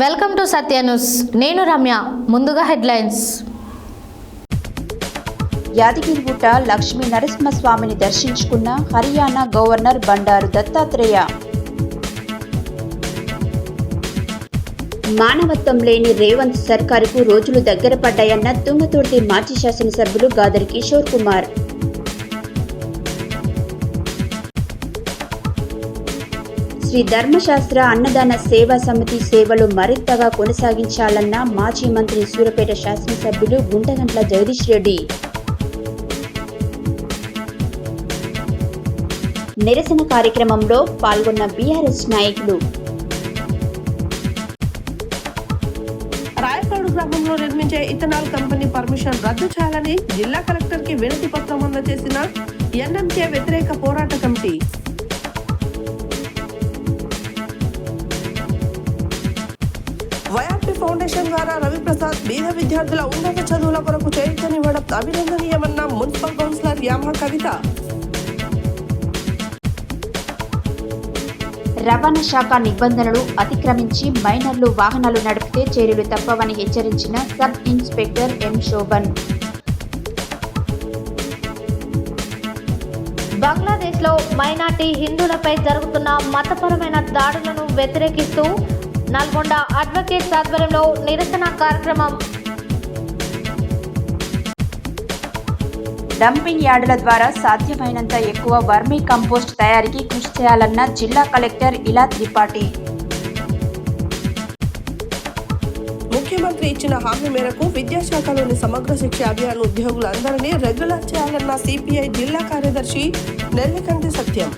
Welcome to Satya news. నేను రమ్య. ముందుగా headlines. Yadagirigutta Lakshmi నరసింహస్వామిని దర్శించుకున్న హర్యానా గవర్నర్ బండారు దత్తాత్రేయ. మానవత్వం లేని రేవంత్ సర్కారుకు రోజులు దగ్గర పడ్డాయన్న తుంగతుర్తి మాజీ శాసనసభ్యులు గాదరి కిషోర్ కుమార్. శ్రీ ధర్మశాస్త్ర అన్నదాన సేవా సమితి సేవలు మరింతగా కొనసాగించాలన్న మాజీ మంత్రి సూర్యాపేట శాసనసభ్యులు గుంటగంట్ల జగదీష్ రెడ్డి. నిరసన కార్యక్రమంలో పాల్గొన్న బీఆర్ఎస్ నాయకులు. రాయపాడు గ్రామంలో నిర్మించే ఇథనాల్ కంపెనీ పర్మిషన్ రద్దు చేయాలని జిల్లా కలెక్టర్ కి వినతి పత్రం అందజేసిన ఎన్ఎంకే వ్యతిరేక పోరాట కమిటీ. వైఆర్పీ ఫౌండేషన్ ద్వారా రవిప్రసాద్ బీద విద్యార్థుల ఉన్నత చదువుల కొరకు చేయూతనివ్వడం అభినందనీయమన్న మున్సిపల్ కౌన్సిలర్ యామ కవిత. రవాణా శాఖ నిబంధనలు అతిక్రమించి మైనర్లు వాహనాలు నడిపితే చర్యలు తప్పవని హెచ్చరించిన సబ్ ఇన్స్పెక్టర్ ఎం శోభన్. బంగ్లాదేశ్లో మైనార్టీ హిందువులపై జరుగుతున్న మతపరమైన దాడులను వ్యతిరేకిస్తూ నల్గొండ అడ్వకేట్స్ ఆధ్వర్యంలో నిరసన కార్యక్రమం. డంపింగ్ యార్డుల ద్వారా సాధ్యమైనంత ఎక్కువ వర్మీ కంపోస్ట్ తయారీకి కృషి చేయాలన్న జిల్లా కలెక్టర్ ఇలా త్రిపాఠి. ముఖ్యమంత్రి ఇచ్చిన హామీ మేరకు విద్యాశాఖలోని సమగ్ర శిక్ష అభియాన్ ఉద్యోగులందరినీ రెగ్యులర్ చేయాలన్న సిపిఐ జిల్లా కార్యదర్శి నెల్లికంటి సత్యం.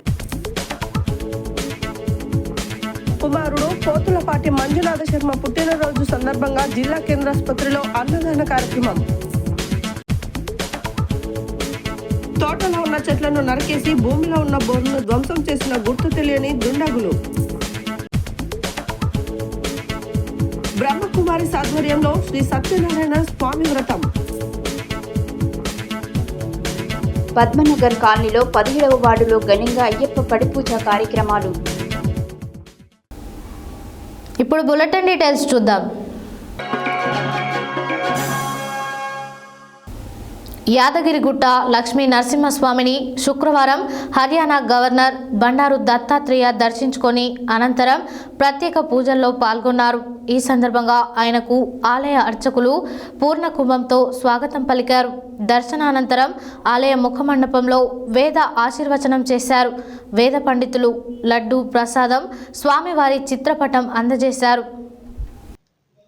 కుమారుడు పోతులపాటి మంజునాథ శర్మ పుట్టినరోజు సందర్భంగా జిల్లా కేంద్రాసుపత్రిలో అన్నదాన కార్యక్రమం. తోటలో ఉన్న చెట్లను నరికేసి భూమిలో ఉన్న బోర్లను ధ్వంసం చేసిన గుర్తు తెలియని దుండగులు. బ్రహ్మకుమారి ఆధ్వర్యంలో శ్రీ సత్యనారాయణ స్వామి వ్రతం. పద్మనగర్ కాలనీలో 17వ వార్డులో ఘనంగా అయ్యప్ప పడిపూజ కార్యక్రమాలు. ఇప్పుడు బులెటిన్ డీటెయిల్స్ చూద్దాం. యాదగిరిగుట్ట లక్ష్మీ నరసింహస్వామిని శుక్రవారం హర్యానా గవర్నర్ బండారు దత్తాత్రేయ దర్శించుకొని అనంతరం ప్రత్యేక పూజల్లో పాల్గొన్నారు. ఈ సందర్భంగా ఆయనకు ఆలయ అర్చకులు పూర్ణ కుంభంతో స్వాగతం పలికారు. దర్శనానంతరం ఆలయ ముఖమండపంలో వేద ఆశీర్వచనం చేశారు. వేద పండితులు లడ్డు ప్రసాదం స్వామివారి చిత్రపటం అందజేశారు.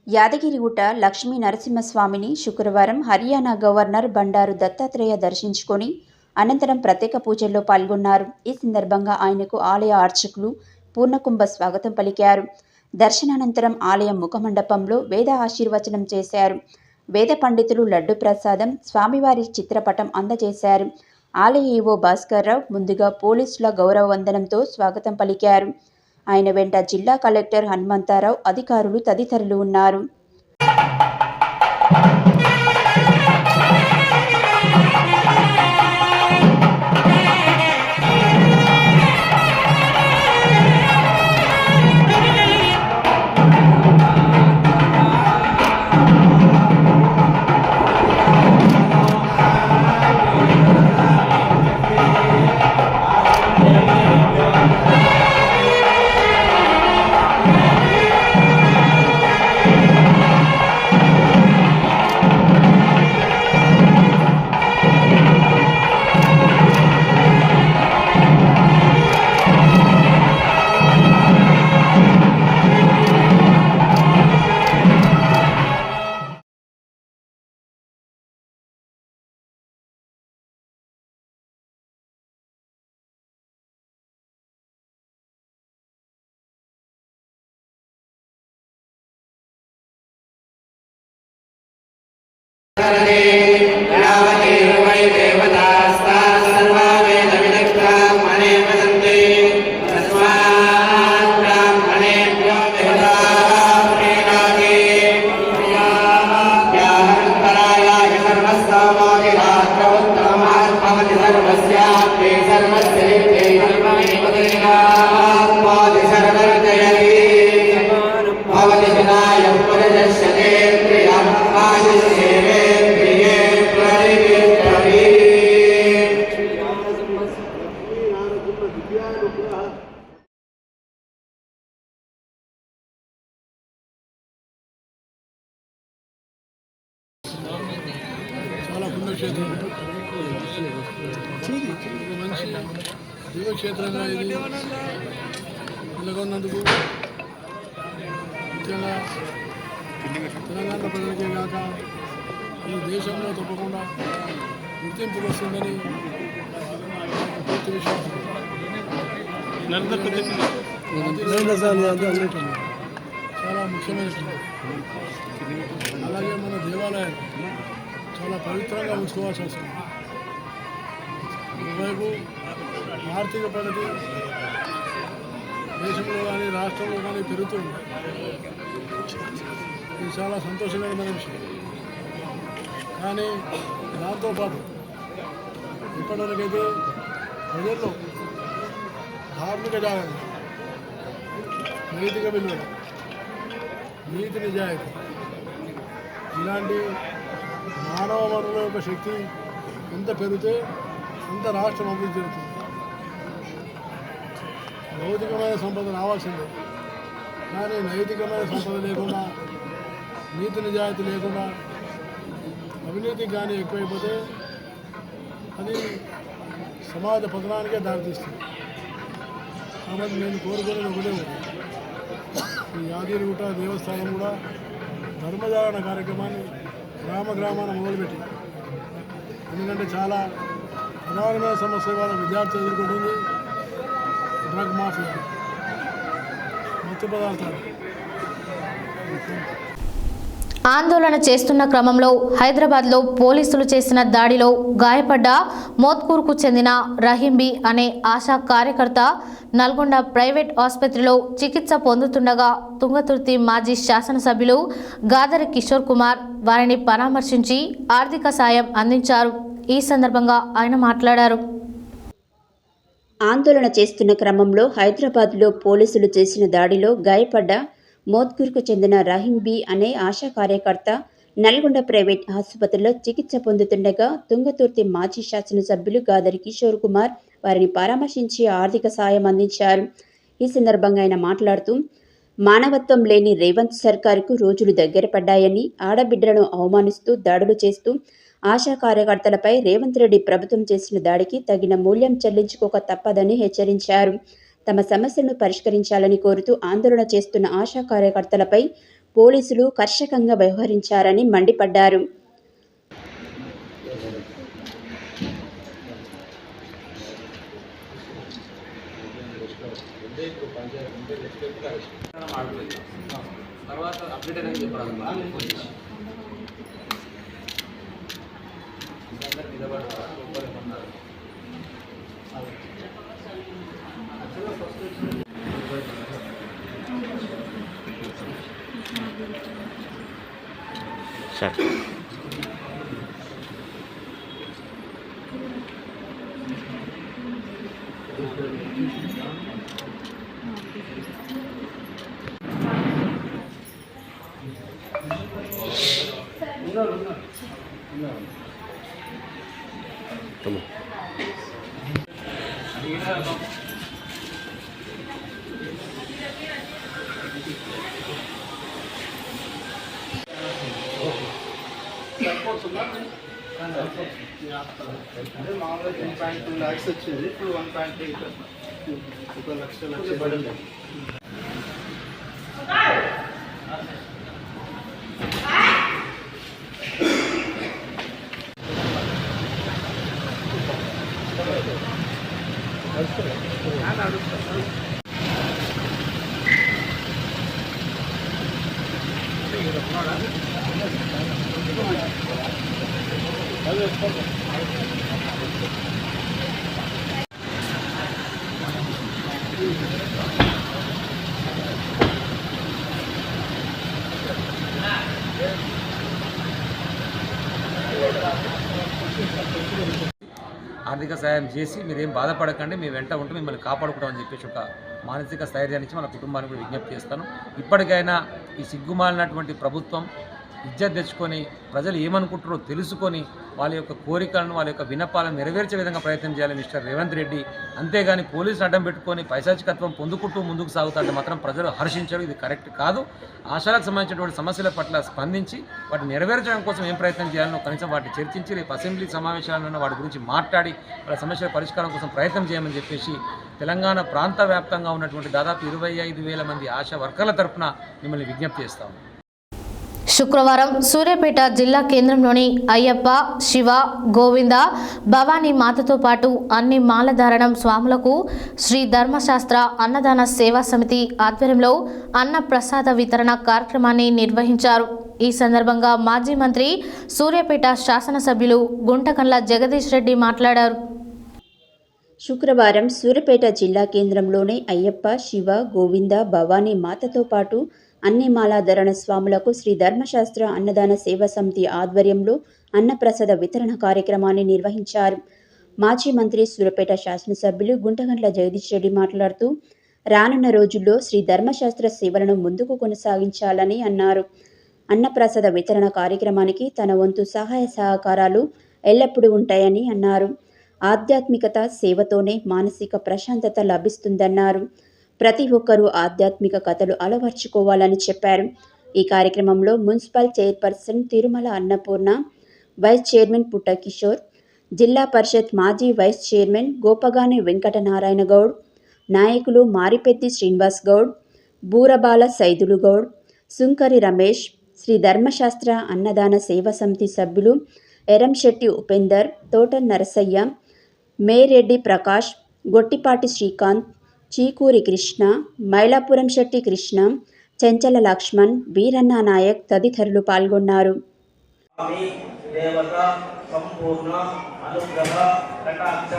యాదగిరిగుట్ట లక్ష్మీ నరసింహస్వామిని శుక్రవారం హర్యానా గవర్నర్ బండారు దత్తాత్రేయ దర్శించుకొని అనంతరం ప్రత్యేక పూజల్లో పాల్గొన్నారు. ఈ సందర్భంగా ఆయనకు ఆలయ అర్చకులు పూర్ణకుంభ స్వాగతం పలికారు. దర్శనానంతరం ఆలయ ముఖమండపంలో వేద ఆశీర్వచనం చేశారు. వేద పండితులు లడ్డు ప్రసాదం స్వామివారి చిత్రపటం అందజేశారు. ఆలయ ఈవో భాస్కర్రావు ముందుగా పోలీసుల గౌరవ వందనంతో స్వాగతం పలికారు. ఆయన వెంట జిల్లా కలెక్టర్ హనుమంతరావు, అధికారులు తదితరులు ఉన్నారు. सर्वस्य దివ్యక్షేత్రం, ఒక మంచి దివ్యక్షేత్రంగా ఇది నెలకొన్నందుకు ముఖ్యంగా తెలంగాణ ప్రజలకే కాక ఈ దేశంలో తప్పకుండా గుర్తింపు వస్తుందని పూర్తి విశ్వాసం. చాలా ముఖ్యమైనటువంటి, అలాగే మన దేవాలయాలు చాలా పవిత్రంగా ఉంచుకోవాల్సి వస్తుంది. ఒకవైపు ఆర్థిక ప్రగతి దేశంలో కానీ రాష్ట్రంలో కానీ పెరుగుతుంది. ఇది చాలా సంతోషకరమైన విషయం. కానీ దాంతోపాటు ఇప్పటివరకైతే ప్రజల్లో ధార్మిక జాగరణ, నైతిక విలువలు, నీతి నిజాయితీ ఇలాంటి మానవ వనరుల యొక్క శక్తి ఎంత పెరిగితే అంత రాష్ట్రం అభివృద్ధి జరుగుతుంది. భౌతికమైన సంపద రావాల్సిందే, కానీ నైతికమైన సంపద లేకుండా, నీతి నిజాయితీ లేకుండా అవినీతి కానీ ఎక్కువైపోతే అది సమాజ పతనానికే దారితీస్తుంది. కాబట్టి నేను కోరుకునేది ఒకటే ఉంది, ఈ యాదగిరిగుట్ట దేవస్థానం కూడా ధర్మజాగరణ కార్యక్రమాన్ని గ్రామాన మొదలుపెట్టి, ఎందుకంటే చాలా ప్రధానమైన సమస్య వాళ్ళ విద్యార్థులు ఎదుర్కొంటుంది డ్రగ్ మాఫియా, మత్తు పదార్థాలు. ఆందోళన చేస్తున్న క్రమంలో హైదరాబాద్లో పోలీసులు చేసిన దాడిలో గాయపడ్డ మోత్కూర్కు చెందిన రహీంబీ అనే ఆశా కార్యకర్త నల్గొండ ప్రైవేట్ ఆసుపత్రిలో చికిత్స పొందుతుండగా తుంగతుర్తి మాజీ శాసనసభ్యులు గాదరి కిషోర్ కుమార్ వారిని పరామర్శించి ఆర్థిక సాయం అందించారు. ఈ సందర్భంగా ఆయన మాట్లాడారు. ఆందోళన చేస్తున్న క్రమంలో హైదరాబాద్లో పోలీసులు చేసిన దాడిలో గాయపడ్డ మోత్కూర్కు చెందిన రహీంబీ అనే ఆశా కార్యకర్త నల్గొండ ప్రైవేట్ ఆసుపత్రిలో చికిత్స పొందుతుండగా తుంగతుర్తి మాజీ శాసనసభ్యులు గాదరి కిషోర్ కుమార్ వారిని పరామర్శించి ఆర్థిక సాయం అందించారు. ఈ సందర్భంగా ఆయన మాట్లాడుతూ, మానవత్వం లేని రేవంత్ సర్కారుకు రోజులు దగ్గర పడ్డాయని, ఆడబిడ్డలను అవమానిస్తూ దాడులు చేస్తూ ఆశా కార్యకర్తలపై రేవంత్ రెడ్డి ప్రభుత్వం చేసిన దాడికి తగిన మూల్యం చెల్లించుకోక తప్పదని హెచ్చరించారు. తమ సమస్యలను పరిష్కరించాలని కోరుతూ ఆందోళన చేస్తున్న ఆశా కార్యకర్తలపై పోలీసులు కర్షకంగా వ్యవహరించారని మండిపడ్డారు. అంటే మామూలుగా 10.2 lakhs వచ్చింది, ఇప్పుడు 1.8 1 లక్ష పడింది. ఆర్థిక సాయం చేసి మీరేం బాధపడకండి, మీ వెంట ఉంటూ మిమ్మల్ని కాపాడుకుంటామని చెప్పేసి ఒక మానసిక స్థైర్యాన్ని ఇచ్చి మన కుటుంబానికి కూడా విజ్ఞప్తి చేస్తాను. ఇప్పటికైనా ఈ సిగ్గుమాలినటువంటి ప్రభుత్వం ఇజ్జత్ తెచ్చుకొని ప్రజలు ఏమనుకుంటారో తెలుసుకొని వాళ్ళ యొక్క కోరికలను వాళ్ళ యొక్క విన్నపాలను నెరవేర్చే విధంగా ప్రయత్నం చేయాలి మిస్టర్ రేవంత్ రెడ్డి. అంతేగాని పోలీసులు అడ్డం పెట్టుకొని పైశాచికత్వం పొందుకుంటూ ముందుకు సాగుతుంటే మాత్రం ప్రజలు హర్షించరు. ఇది కరెక్ట్ కాదు. ఆశాలకు సంబంధించినటువంటి సమస్యల పట్ల స్పందించి వాటిని నెరవేర్చడం కోసం ఏం ప్రయత్నం చేయాలనో కనీసం వాటిని చర్చించి రేపు అసెంబ్లీ సమావేశాలను వాటి గురించి మాట్లాడి వాళ్ళ సమస్యల పరిష్కారం కోసం ప్రయత్నం చేయమని చెప్పేసి తెలంగాణ ప్రాంత వ్యాప్తంగా ఉన్నటువంటి దాదాపు 25,000 మంది ఆశా వర్కర్ల తరఫున మిమ్మల్ని విజ్ఞప్తి చేస్తాము. శుక్రవారం సూర్యాపేట జిల్లా కేంద్రంలోని అయ్యప్ప, శివ, గోవింద, భవానీ మాతతో పాటు అన్ని మాలధారణం స్వాములకు శ్రీ ధర్మశాస్త్ర అన్నదాన సేవా సమితి ఆధ్వర్యంలో అన్న ప్రసాద వితరణ కార్యక్రమాన్ని నిర్వహించారు. ఈ సందర్భంగా మాజీ మంత్రి సూర్యాపేట శాసనసభ్యులు గుంటకండ్ల జగదీష్ రెడ్డి మాట్లాడారు. శుక్రవారం సూర్యాపేట జిల్లా కేంద్రంలోని అయ్యప్ప, శివ, గోవింద, భవానీ మాతతో పాటు అన్ని మాలాధరణ స్వాములకు శ్రీ ధర్మశాస్త్ర అన్నదాన సేవా సమితి ఆధ్వర్యంలో అన్నప్రసాద వితరణ కార్యక్రమాన్ని నిర్వహించారు. మాజీ మంత్రి సూర్యాపేట శాసనసభ్యులు గుంటకండ్ల జగదీష్ రెడ్డి మాట్లాడుతూ రానున్న రోజుల్లో శ్రీ ధర్మశాస్త్ర సేవలను ముందుకు కొనసాగించాలని అన్నారు. అన్నప్రసాద వితరణ కార్యక్రమానికి తన వంతు సహాయ సహకారాలు ఎల్లప్పుడూ ఉంటాయని అన్నారు. ఆధ్యాత్మికత సేవతోనే మానసిక ప్రశాంతత లభిస్తుందన్నారు. ప్రతి ఒక్కరూ ఆధ్యాత్మిక కథలు అలవర్చుకోవాలని చెప్పారు. ఈ కార్యక్రమంలో municipal chairperson Tirumala Annapurna, vice chairman Putta Kishore, Zilla Parishad మాజీ వైస్ చైర్మన్ గోపగాని వెంకటనారాయణ గౌడ్, నాయకులు మారిపెద్ది శ్రీనివాస్ గౌడ్, బూరబాల సైదులు గౌడ్, సుంకరి రమేష్, శ్రీ ధర్మశాస్త్ర అన్నదాన సేవా సమితి సభ్యులు ఎరంశెట్టి ఉపేందర్, తోట నరసయ్య, మేరెడ్డి ప్రకాష్, గొట్టిపాటి శ్రీకాంత్, చీకూరి కృష్ణ, మైలాపురం శెట్టి కృష్ణ, చెంచల లక్ష్మణ్, వీరన్న నాయక్ తదితరులు పాల్గొన్నారు. సంపూర్ణ అనుగ్రహ కటాక్ష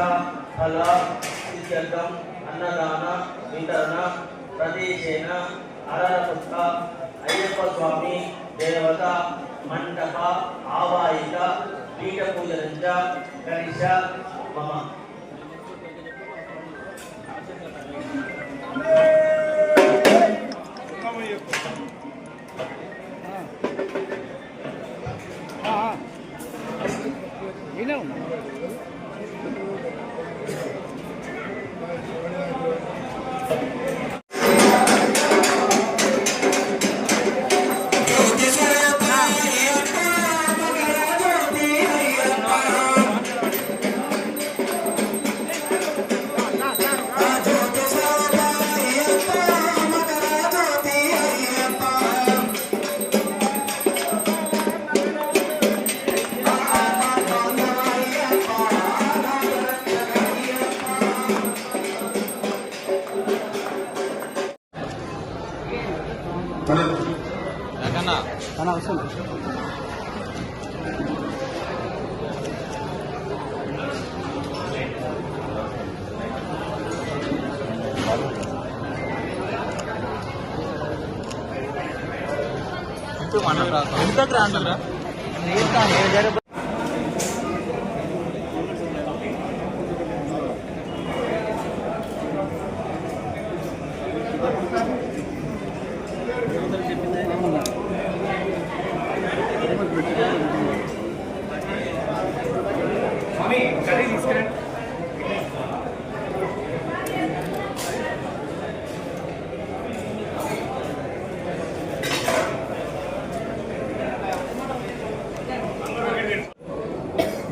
ఫల సిద్ధ్యర్థం అన్నదాన వితరణ ప్రదేశేన అరరపుత్త అయ్యప్ప స్వామి దేవత మండప ఆవాహిత పీఠ పూజనంచ గణేశ మమ.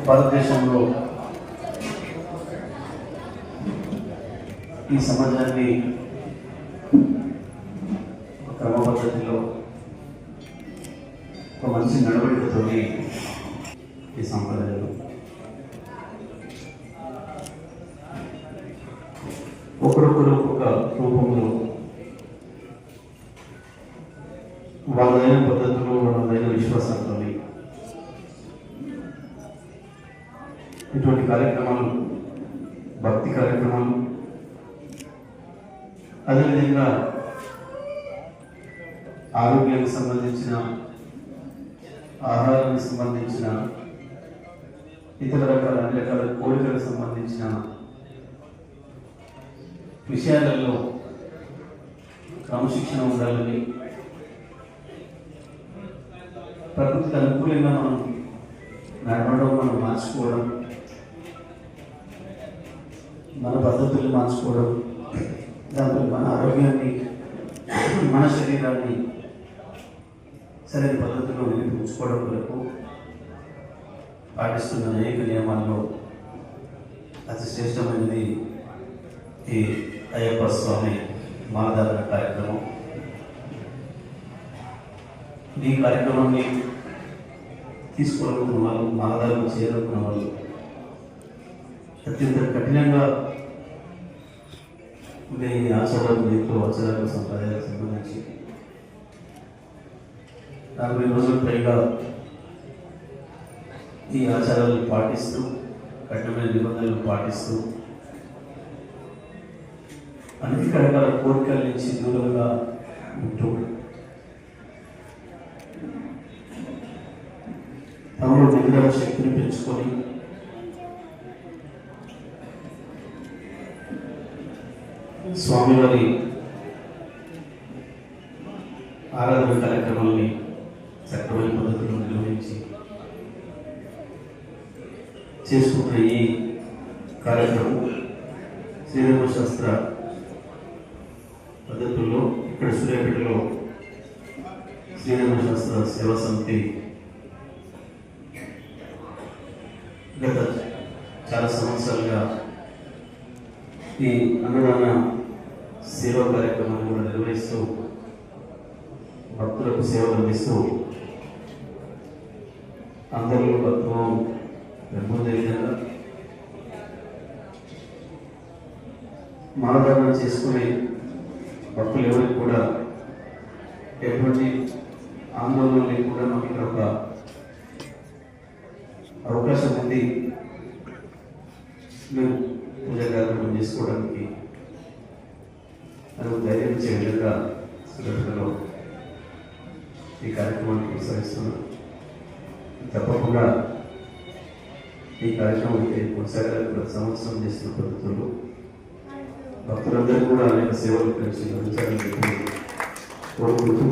భారతదేశంలో ఈ సమాజాన్ని క్రమపద్ధతిలో ఒక మంచి నడవడికతో ఈ సంప్రదాయాలు ఒకరొకరు ఒక రూపంలో వాళ్ళైన పద్ధతులు వాళ్ళైన విశ్వాసంతో ఇటువంటి కార్యక్రమాలు, భక్తి కార్యక్రమాలు, అదేవిధంగా ఆరోగ్యానికి సంబంధించిన, ఆహారానికి సంబంధించిన, ఇతర రకాల అన్ని రకాల కోరికలకు సంబంధించిన విషయాలలో క్రమశిక్షణ ఉండాలని ప్రకృతికి అనుకూలంగా మనం నడవడం, మనం మార్చుకోవడం, మన పద్ధతులు మార్చుకోవడం, దాంట్లో మన ఆరోగ్యాన్ని, మన శరీరాన్ని సరైన పద్ధతుల్లో నిలిపించుకోవడం వరకు పాటిస్తున్న అనేక నియమాల్లో అతి శ్రేష్టమైనది ఈ అయ్యప్ప స్వామి మాలధారణ కార్యక్రమం. ఈ కార్యక్రమాన్ని తీసుకోవాలనుకున్న వాళ్ళు, మాలధారణ చేయాలనుకున్న వాళ్ళు అత్యంత కఠినంగా ఉండే ఈ ఆచారాలు, దీంట్లో ఆచారాలు, సంప్రదాయాలకు సంబంధించి 40 రోజుల పైగా ఈ ఆచారాలను పాటిస్తూ, కఠినమైన నిబంధనలు పాటిస్తూ, అనేక రకాల కోరికల నుంచి దూరంగా ఉంటూ తమలో నిగ్రహ శక్తిని పెంచుకొని స్వామివారి ఆరాధన కార్యక్రమాన్ని చక్కమైన పద్ధతిలో నిర్వహించి చేసుకున్న ఈ కార్యక్రమం శ్రీధర్మశాస్త్ర పద్ధతుల్లో ఇక్కడ సూర్యాపేటలో శ్రీధర్మశాస్త్ర సేవా సమితి గత చాలా సంవత్సరాలుగా ఈ అన్నదాన సేవా కార్యక్రమాన్ని కూడా నిర్వహిస్తూ భక్తులకు సేవలు అందిస్తూ అందరిలో భక్తులు పెంపొందే విధంగా మాలధారణ చేసుకునే భక్తులు ఎవరికి కూడా ఎటువంటి ఆందోళన లేకుండా మాకు ఇక్కడ ఒక అవకాశం ఉంది, మేము పూజా కార్యక్రమం చేసుకోవడానికి అది ధైర్యం ఇచ్చే విధంగా సంఘటనలో ఈ కార్యక్రమాన్ని కొనసాగిస్తున్నాం. తప్పకుండా ఈ కార్యక్రమం కొనసాగాలని ప్రతి సంవత్సరం చేసిన పద్ధతుల్లో భక్తులందరూ కూడా అనేక సేవలు కలిసి అందించాలని చెప్పి కోరుకుంటూ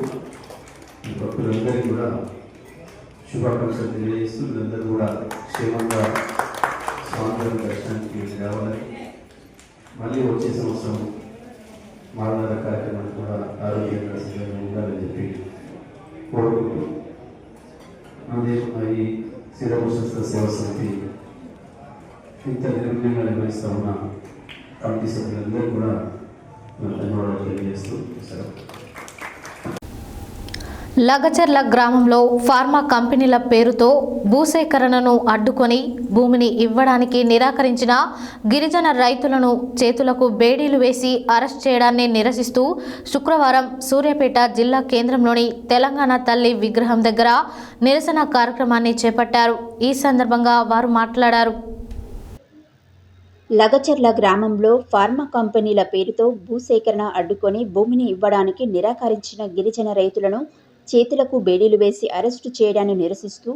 ఈ భక్తులందరికీ కూడా శుభాకాంక్షలు తెలియజేస్తూ వీళ్ళందరూ కూడా క్షేమంగా స్వామివారి దర్శనానికి రావాలని, మళ్ళీ వచ్చే సంవత్సరం మాలధారణ కార్యక్రమాన్ని కూడా ఆరోగ్యంగా సిద్ధంగా ఉండాలని చెప్పి కోరుకుంటూ అదే ఈ శ్రీధర్మశాస్త్ర సేవా సమితి ఇంత నిర్ణయంగా నిర్వహిస్తూ ఉన్న కమిటీ సభ్యులందరూ కూడా ధన్యవాదాలు తెలియజేస్తూ సెలవు. లగచర్ల గ్రామంలో ఫార్మా కంపెనీల పేరుతో భూసేకరణను అడ్డుకొని భూమిని ఇవ్వడానికి నిరాకరించిన గిరిజన రైతులను చేతులకు బేడీలు వేసి అరెస్ట్ చేయడాన్ని నిరసిస్తూ శుక్రవారం సూర్యాపేట జిల్లా కేంద్రంలోని తెలంగాణ తల్లి విగ్రహం దగ్గర నిరసన కార్యక్రమాన్ని చేపట్టారు. ఈ సందర్భంగా వారు మాట్లాడారు. లగచర్ల గ్రామంలో ఫార్మా కంపెనీల పేరుతో భూసేకరణ అడ్డుకొని భూమిని ఇవ్వడానికి నిరాకరించిన గిరిజన రైతులను చేతులకు బేడీలు వేసి అరెస్టు చేయడాన్ని నిరసిస్తూ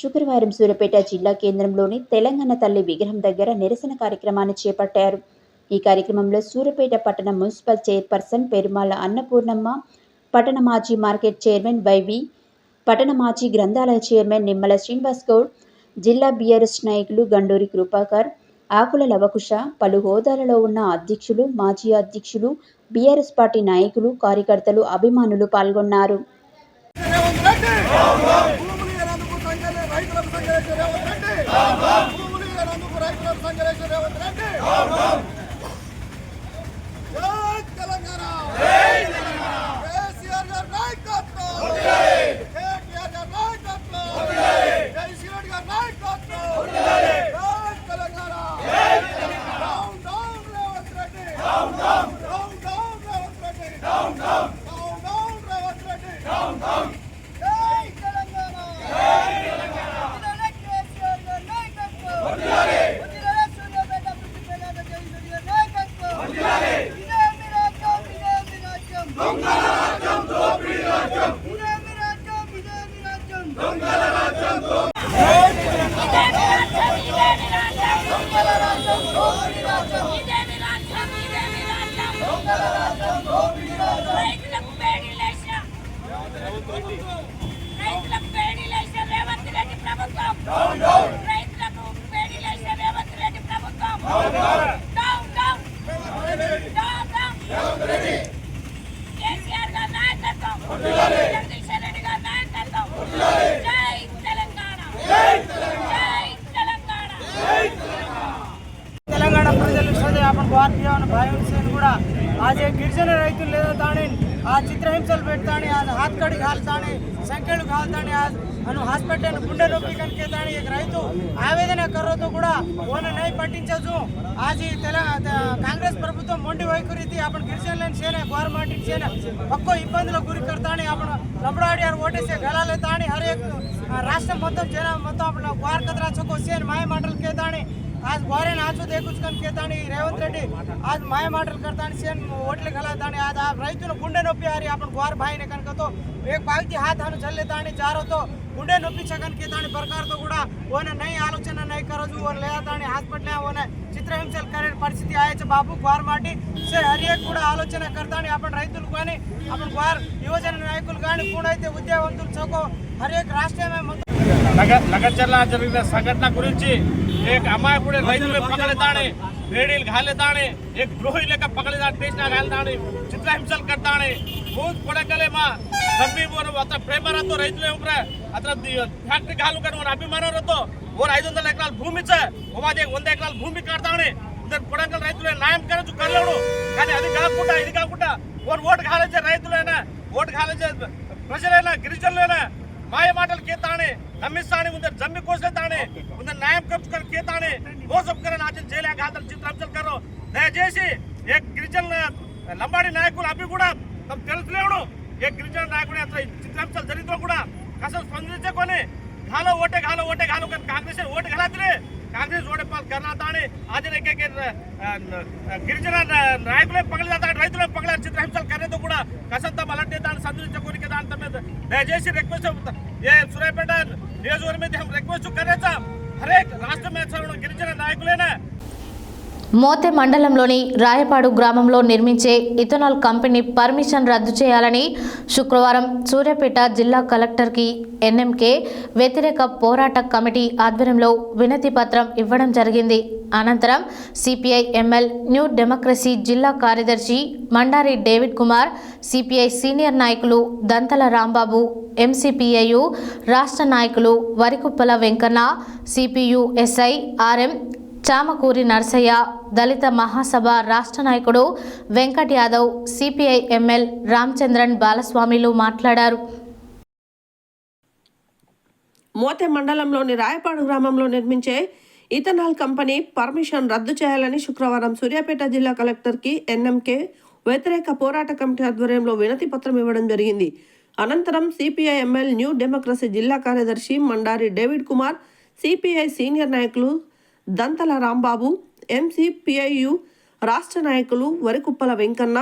శుక్రవారం సూర్యాపేట జిల్లా కేంద్రంలోని తెలంగాణ తల్లి విగ్రహం దగ్గర నిరసన కార్యక్రమాన్ని చేపట్టారు. ఈ కార్యక్రమంలో సూర్యాపేట పట్టణ మున్సిపల్ చైర్పర్సన్ పెరుమాళ్ల అన్నపూర్ణమ్మ, పట్టణ మాజీ మార్కెట్ చైర్మన్ వైవి, పట్టణ మాజీ గ్రంథాలయ చైర్మన్ నిమ్మల శ్రీనివాస్ గౌడ్, జిల్లా బీఆర్ఎస్ నాయకులు గండూరి కృపాకర్, ఆకుల లవకుశ, పలు హోదాలలో ఉన్న అధ్యక్షులు, మాజీ అధ్యక్షులు, బీఆర్ఎస్ పార్టీ నాయకులు, కార్యకర్తలు, అభిమానులు పాల్గొన్నారు. ग्वार किया उन भाइयों से आज एक गिरिजन रैतुल లేదా తానే ఆ చిత్రహింసలు పెడతానే आज हाथ कड़ी घालताने संख्यలు घालताने आज అను హాస్పిటల్ గుండె నొప్పి కనుక తానే एक రైతు ఆవేదన కర్రతో కూడా ఓన నై పట్టించదు आज कांग्रेस ప్రభుత్వం మొండి వైఖరితి आपण గిరిజనులను సేన గవర్నమెంట్ సేన పక్కో ఇబ్బందులకు గురి करताने आपण लबड़ाड़ी और वोटे से गला लेताने हर एक राष्ट्र మొత్తం జన మొత్తం आपण ग्वार कतरा चको सेन माय मंडल के ताने आज ग्वारे नाचो देखुच कन केतानी रेवंत रेड्डी आज माय माटल करतानी सेन ओटले घालतानी आज आ रैतुल गुंडे नొప్పి हारी आपण ग्वार भाई ने कनक तो एक बागती हाथ हानु चल्लेतानी जारो तो गुंडे नొప్పి छकन केतानी प्रकार तो गुड़ा ओने नई आलोचना नहीं करजु ओन लेतानी हास्पिटल ओने चित्रहिंसल करे परिस्थिति आए छ बाबू ग्वार माटी से हर एक गुड़ा आलोचना करतानी आपण रैतुल गानी आपण ग्वार युवजन नायकुలు गानी पूर्णैते उद्योगवंतुలు चको हर एक राष्ट्र में నగచర్ల జరిగిన సంఘటన గురించి एक అమాయకుడు రైతులు పగలతానే రేడీలు घालताने एक द्रोही लेकर पकड़ेदा टेस्ना घालताने चित्रहिंसल करताने बहुत पड़कले मा सभी बोर अत प्रेमर तो రైతుల ऊपर अत फ्याक्टरी घालू कर अभिमान रहतो और 500 ఎకరాల భూమి छे ओमाजे 100 ఎకరాల భూమి काढताने इधर पड़कल రైతులే న్యాయం करजु करलेడు కానీ అది కాకుండా ఇది కాకుండా ఓట్ घालायचे రైతులేనా ఓట్ घालायचे ప్రజలేనా గిరిజనులేనా माय माटल केताने नमिसाने उधर जम्मी कोसले ताने उधर न्याय कब्ज कर केताने वो सब करन आज जेल घातल चित्रहिंसल करो दयచేసి एक गिरिजन लंबाड़ी नायकुలు అవి కూడా తమ తెలుసులేడు एक गिरिजन నాయకుడు అట్లా చిత్రహింసలు జరిగితో కూడా కసలు స్పందించకొని घालो वोटे कर कांग्रेस वोट घालातले कांग्रेस वोटे पाल करना ताने आज ने के गिरिजन नायकुले पगले जाता రైతులే पगले चित्रहिंसल करने तो కూడా కసంత మలటే దాని సందించుకొని దాని తమ దయచేసి రిక్వెస్ట్ ये सूर्यापेट नियोजकवर्ग में हम रिक्वेस्ट करायचा हर एक राष्ट्र में गिरिजन नायकुलेना మోతే మండలంలోని రాయపాడు గ్రామంలో నిర్మించే ఇథనాల్ కంపెనీ పర్మిషన్ రద్దు చేయాలని శుక్రవారం సూర్యాపేట జిల్లా కలెక్టర్కి ఎన్ఎంకే వ్యతిరేక పోరాట కమిటీ ఆధ్వర్యంలో వినతి పత్రం ఇవ్వడం జరిగింది. అనంతరం సిపిఐ ఎంఎల్ న్యూ డెమోక్రసీ జిల్లా కార్యదర్శి Mandari David Kumar, CPI senior నాయకులు దంతల రాంబాబు, ఎంసీపీఐయు రాష్ట్ర నాయకులు Varikuppala Venkanna, CPU SI RM Chamakuri Narsaiah, Dalita Mahasabha రాష్ట్ర నాయకుడు వెంకట్ యాదవ్, సిపిఐ ఎంఎల్ రామచంద్రన్ బాలస్వామిలు మాట్లాడారు. మోతే మండలంలోని రాయపాడు గ్రామంలో నిర్మించే ఇథనాల్ కంపెనీ పర్మిషన్ రద్దు చేయాలని శుక్రవారం సూర్యాపేట జిల్లా కలెక్టర్కి ఎన్ఎంకే వ్యతిరేక పోరాట కమిటీ ఆధ్వర్యంలో వినతి పత్రం ఇవ్వడం జరిగింది. అనంతరం సిపిఐ ఎంఎల్ న్యూ డెమోక్రసీ జిల్లా కార్యదర్శి Mandari David Kumar, CPI senior నాయకులు దంతల రాంబాబు, ఎంసీపీఐయు రాష్ట్ర నాయకులు వరికుప్పల వెంకన్న,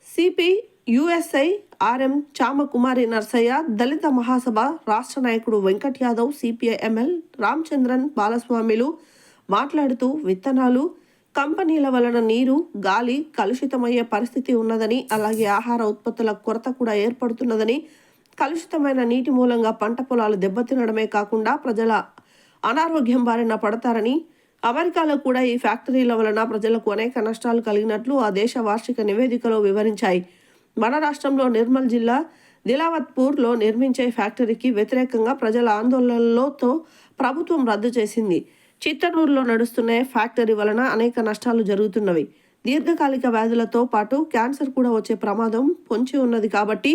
సిపియుఎస్ఐ ఆర్ఎం చామకుమారి నర్సయ్య, దళిత మహాసభ రాష్ట్ర నాయకుడు వెంకట్ యాదవ్, సిపిఐ ఎంఎల్ రామచంద్రన్ బాలస్వామిలు మాట్లాడుతూ విత్తనాలు కంపెనీల వలన నీరు, గాలి కలుషితమయ్యే పరిస్థితి ఉన్నదని, అలాగే ఆహార ఉత్పత్తుల కొరత కూడా ఏర్పడుతున్నదని, కలుషితమైన నీటి మూలంగా పంట పొలాలు దెబ్బతినడమే కాకుండా ప్రజల అనారోగ్యం బారిన పడతారని, అమెరికాలో కూడా ఈ ఫ్యాక్టరీల వలన ప్రజలకు అనేక నష్టాలు కలిగినట్లు ఆ దేశ వార్షిక నివేదికలో వివరించాయి. మన రాష్ట్రంలో నిర్మల్ జిల్లా దిలావత్పూర్లో నిర్మించే ఫ్యాక్టరీకి వ్యతిరేకంగా ప్రజల ఆందోళనలతో ప్రభుత్వం రద్దు చేసింది. చిత్తనూరులో నడుస్తున్న ఫ్యాక్టరీ వలన అనేక నష్టాలు జరుగుతున్నవి. దీర్ఘకాలిక వ్యాధులతో పాటు క్యాన్సర్ కూడా వచ్చే ప్రమాదం పొంచి ఉన్నది. కాబట్టి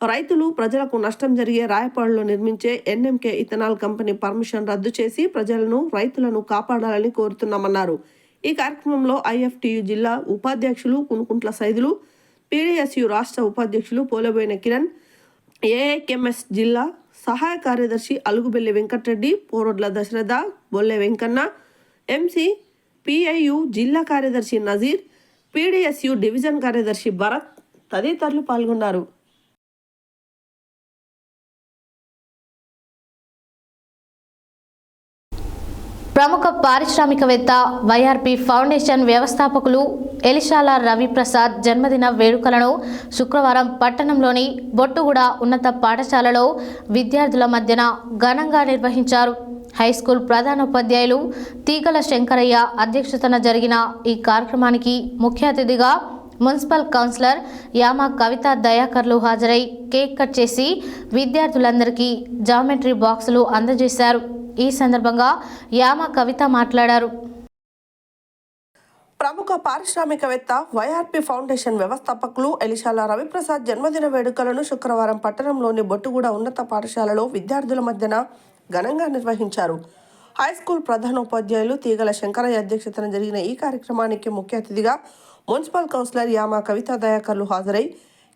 రైతులు, ప్రజలకు నష్టం జరిగే రాయపాడులో నిర్మించే ఎన్ఎంకే ఇథనాల్ కంపెనీ పర్మిషన్ రద్దు చేసి ప్రజలను, రైతులను కాపాడాలని కోరుతున్నామన్నారు. ఈ కార్యక్రమంలో ఐఎఫ్టియు జిల్లా ఉపాధ్యక్షులు కునుకుంట్ల సైదులు, పీడీఎస్యు రాష్ట్ర ఉపాధ్యక్షులు పోలబోయిన కిరణ్, ఏఐకెంఎస్ జిల్లా సహాయ కార్యదర్శి అలుగుబెల్లి వెంకటరెడ్డి, పోరొడ్ల దశరథ, బొల్లె వెంకన్న, ఎంసీ పిఐయు జిల్లా కార్యదర్శి నజీర్, పీడీఎస్యు డివిజన్ కార్యదర్శి భరత్ తదితరులు పాల్గొన్నారు. ప్రముఖ పారిశ్రామికవేత్త వైఆర్పి ఫౌండేషన్ వ్యవస్థాపకులు ఎలిషాల రవిప్రసాద్ జన్మదిన వేడుకలను శుక్రవారం పట్టణంలోని బొట్టుగూడ ఉన్నత పాఠశాలలో విద్యార్థుల మధ్యన ఘనంగా నిర్వహించారు. హైస్కూల్ ప్రధానోపాధ్యాయులు తీగల శంకరయ్య అధ్యక్షతన జరిగిన ఈ కార్యక్రమానికి ముఖ్య అతిథిగా మున్సిపల్ కౌన్సిలర్ యామ కవిత దయాకర్లు హాజరై కేక్ కట్ చేసి విద్యార్థులందరికీ జామెట్రీ బాక్సులు అందజేశారు. ఈ సందర్భంగా యామ కవిత మాట్లాడారు. ప్రముఖ పారిశ్రామికవేత్త వైఆర్పీ ఫౌండేషన్ వ్యవస్థాపకులు ఎలిశాల రవిప్రసాద్ జన్మదిన వేడుకలను శుక్రవారం పట్టణంలోని బొట్టుగూడ ఉన్నత పాఠశాలలో విద్యార్థుల మధ్యన ఘనంగా నిర్వహించారు. హైస్కూల్ ప్రధానోపాధ్యాయులు తీగల శంకరయ్య అధ్యక్షతన జరిగిన ఈ కార్యక్రమానికి ముఖ్య అతిథిగా మున్సిపల్ కౌన్సిలర్ యామ కవితా దయాకర్లు హాజరై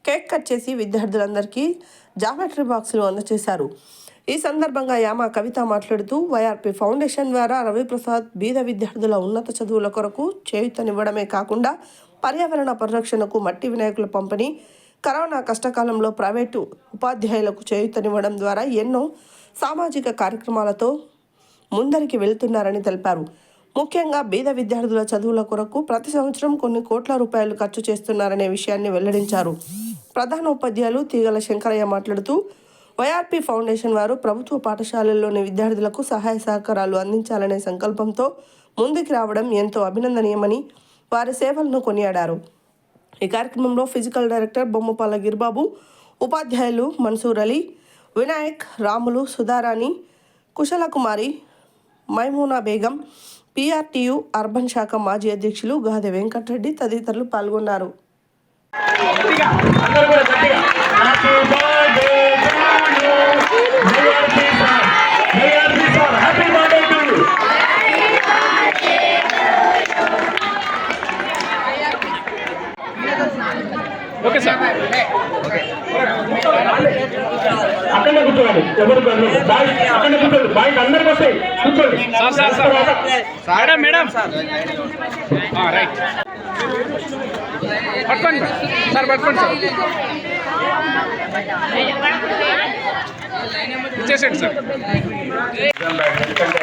కేక్ కట్ చేసి విద్యార్థులందరికీ జామెట్రీ బాక్సులు అందజేశారు. ఈ సందర్భంగా యామ కవిత మాట్లాడుతూ వైఆర్పీ ఫౌండేషన్ ద్వారా రవిప్రసాద్ బీద విద్యార్థుల ఉన్నత చదువుల కొరకు చేయూతనివ్వడమే కాకుండా పర్యావరణ పరిరక్షణకు మట్టి వినాయకుల పంపిణీ, కరోనా కష్టకాలంలో ప్రైవేటు ఉపాధ్యాయులకు చేయూతనివ్వడం ద్వారా ఎన్నో సామాజిక కార్యక్రమాలతో ముందరికి వెళ్తున్నారని తెలిపారు. ముఖ్యంగా బీద విద్యార్థుల చదువుల కొరకు ప్రతి సంవత్సరం కొన్ని కోట్ల రూపాయలు ఖర్చు చేస్తున్నారనే విషయాన్ని వెల్లడించారు. ప్రధానోపాధ్యాయులు తీగల శంకరయ్య మాట్లాడుతూ వైఆర్పీ ఫౌండేషన్ వారు ప్రభుత్వ పాఠశాలల్లోని విద్యార్థులకు సహాయ సహకారాలు అందించాలనే సంకల్పంతో ముందుకు రావడం ఎంతో అభినందనీయమని వారి సేవలను కొనియాడారు. ఈ కార్యక్రమంలో ఫిజికల్ డైరెక్టర్ బొమ్మపాల గిరిబాబు, ఉపాధ్యాయులు మన్సూర్ అలీ, వినాయక్, రాములు, సుధారాణి, కుశలకుమారి, మైమూనా బేగం, PRTU అర్బన్ శాఖ మాజీ అధ్యక్షులు గాదె వెంకటరెడ్డి తదితరులు పాల్గొన్నారు. ఓకే సార్, అక్కడనే కూర్చోండి. ఎవరు అక్కడనే కూర్చోండి. బయట అందరికి వస్తాయి, కూర్చోండి. మేడం మేడం రైట్ పట్టుకోండి సార్, పట్టుకోండి సార్, ఇచ్చేసేయండి సార్. ఎందుకంటే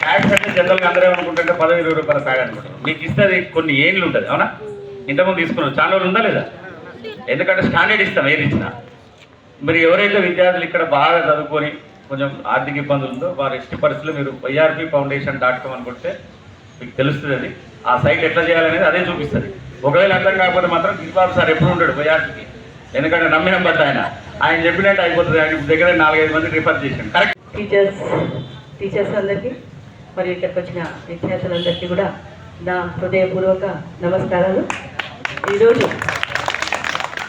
ప్యాడ్స్ అంటే జనరల్గా అందరూ ఏమనుకుంటుంటే 10-20 రూపాయల ప్యాడ్ అనుకుంటారు. మీకు ఇస్తుంది కొన్ని ఏళ్ళు ఉంటుంది, అవునా? ఇంతకుముందు తీసుకున్నాం, చాలా రోజులు ఉందా లేదా? ఎందుకంటే స్టాండర్డ్ ఇస్తాం ఏది ఇచ్చినా. మరి ఎవరైతే విద్యార్థులు ఇక్కడ బాగా చదువుకొని కొంచెం ఆర్థిక ఇబ్బందులు ఉందో వారు ఎట్టి పరిస్థితుల్లో మీరు yrpfoundation.com అని కొడితే మీకు తెలుస్తుంది. అది ఆ సైట్ ఎట్లా చేయాలనేది అదే చూపిస్తుంది. ఒకవేళ అర్థం కాకపోతే మాత్రం గిరిబాబు సార్ ఎప్పుడు ఉంటాడు వైఆర్పీకి, ఎందుకంటే నమ్మిన బట్టి ఆయన చెప్పినట్టు అయిపోతుంది. ఆయన దగ్గర 4-5 మంది రిఫర్ చేసాను. కరెక్ట్. టీచర్స్ అందరికీ మరియు ఇక్కడికి వచ్చిన విద్యార్థులందరికీ కూడా నా హృదయపూర్వక నమస్కారాలు. ఈరోజు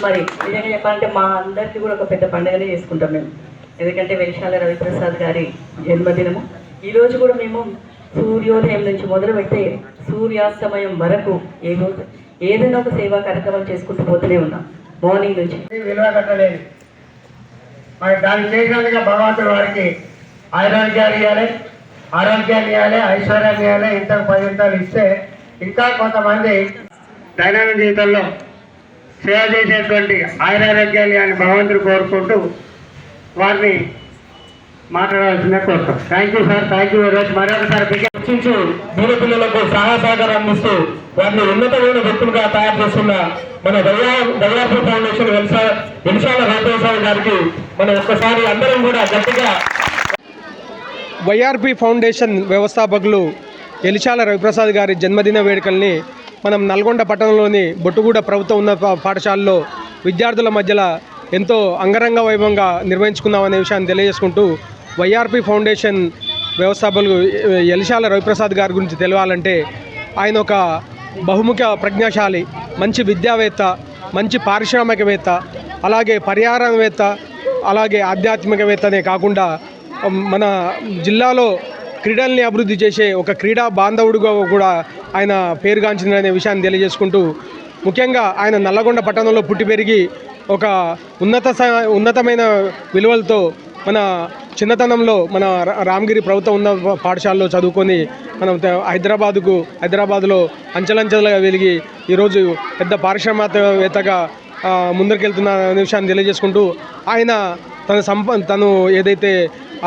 మరి నిజంగా చెప్పాలంటే మా అందరికీ కూడా ఒక పెద్ద పండుగనే చేసుకుంటాం మేము. ఎందుకంటే వెలిశాల రవిప్రసాద్ గారి జన్మదినము. ఈరోజు కూడా మేము సూర్యోదయం నుంచి మొదలుపెడితే సూర్యాస్తమయం వరకు ఏదైనా ఒక సేవా కార్యక్రమం చేసుకుంటూ పోతూనే ఉన్నాం. మార్నింగ్ నుంచి విలువ కట్టలేదు. మరి దాన్ని చేసినందుకు భగవంతుడు వారికి ఆరోగ్యాలు ఇవ్వాలి, ఐశ్వర్యాన్ని ఇవ్వాలి. ఇంతకు 10 ఇస్తే ఇంకా కొంతమంది దైనందిన జీవితంలో సేవ చేసేటువంటి ఆరోగ్యాలు ఇవ్వాలని భగవంతుడు కోరుకుంటూ వారిని మాట్లాడవలసిందే కోరుతాం. Thank you sir, thank you very much. మరొకసారి చర్చించి దీని పిల్లలకు సహాయ సహకారం అందిస్తూ వారిని ఉన్నతమైన వ్యక్తులుగా తయారు చేస్తున్న మన వైఆర్పీ ఫౌండేషన్ వెలిశాల రవిప్రసాద్ గారికి మనం ఒక్కసారి అందరం కూడా గట్టిగా. వైఆర్పీ ఫౌండేషన్ వ్యవస్థాపకులు ఎలిశాల రవిప్రసాద్ గారి జన్మదిన వేడుకల్ని మనం నల్గొండ పట్టణంలోని బొట్టుగూడ ప్రభుత్వ ఉన్నత పాఠశాలలో విద్యార్థుల మధ్యలో ఎంతో అంగరంగ వైభవంగా నిర్వహించుకున్నామనే విషయాన్ని తెలియజేసుకుంటూ వైఆర్పీ ఫౌండేషన్ వ్యవస్థాపకులు ఎలిశాల రవిప్రసాద్ గారి గురించి తెలియాలంటే ఆయన ఒక బహుముఖ ప్రజ్ఞాశాలి, మంచి విద్యావేత్త, మంచి పారిశ్రామికవేత్త, అలాగే పర్యావరణవేత్త, అలాగే ఆధ్యాత్మికవేత్తనే కాకుండా మన జిల్లాలో క్రీడల్ని అభివృద్ధి చేసే ఒక క్రీడా బాంధవుడుగా కూడా ఆయన పేరుగాంచిందనే విషయాన్ని తెలియజేసుకుంటూ ముఖ్యంగా ఆయన నల్లగొండ పట్టణంలో పుట్టి పెరిగి ఒక ఉన్నతమైన విలువలతో మన చిన్నతనంలో మన రామగిరి ప్రభుత్వ ఉన్నత పాఠశాలలో చదువుకొని మనం హైదరాబాదులో అంచెలంచెలుగా వెలిగి ఈరోజు పెద్ద పారిశ్రామికవేత్తగా ముందరికెళ్తున్న విషయాన్ని తెలియజేసుకుంటూ ఆయన తను ఏదైతే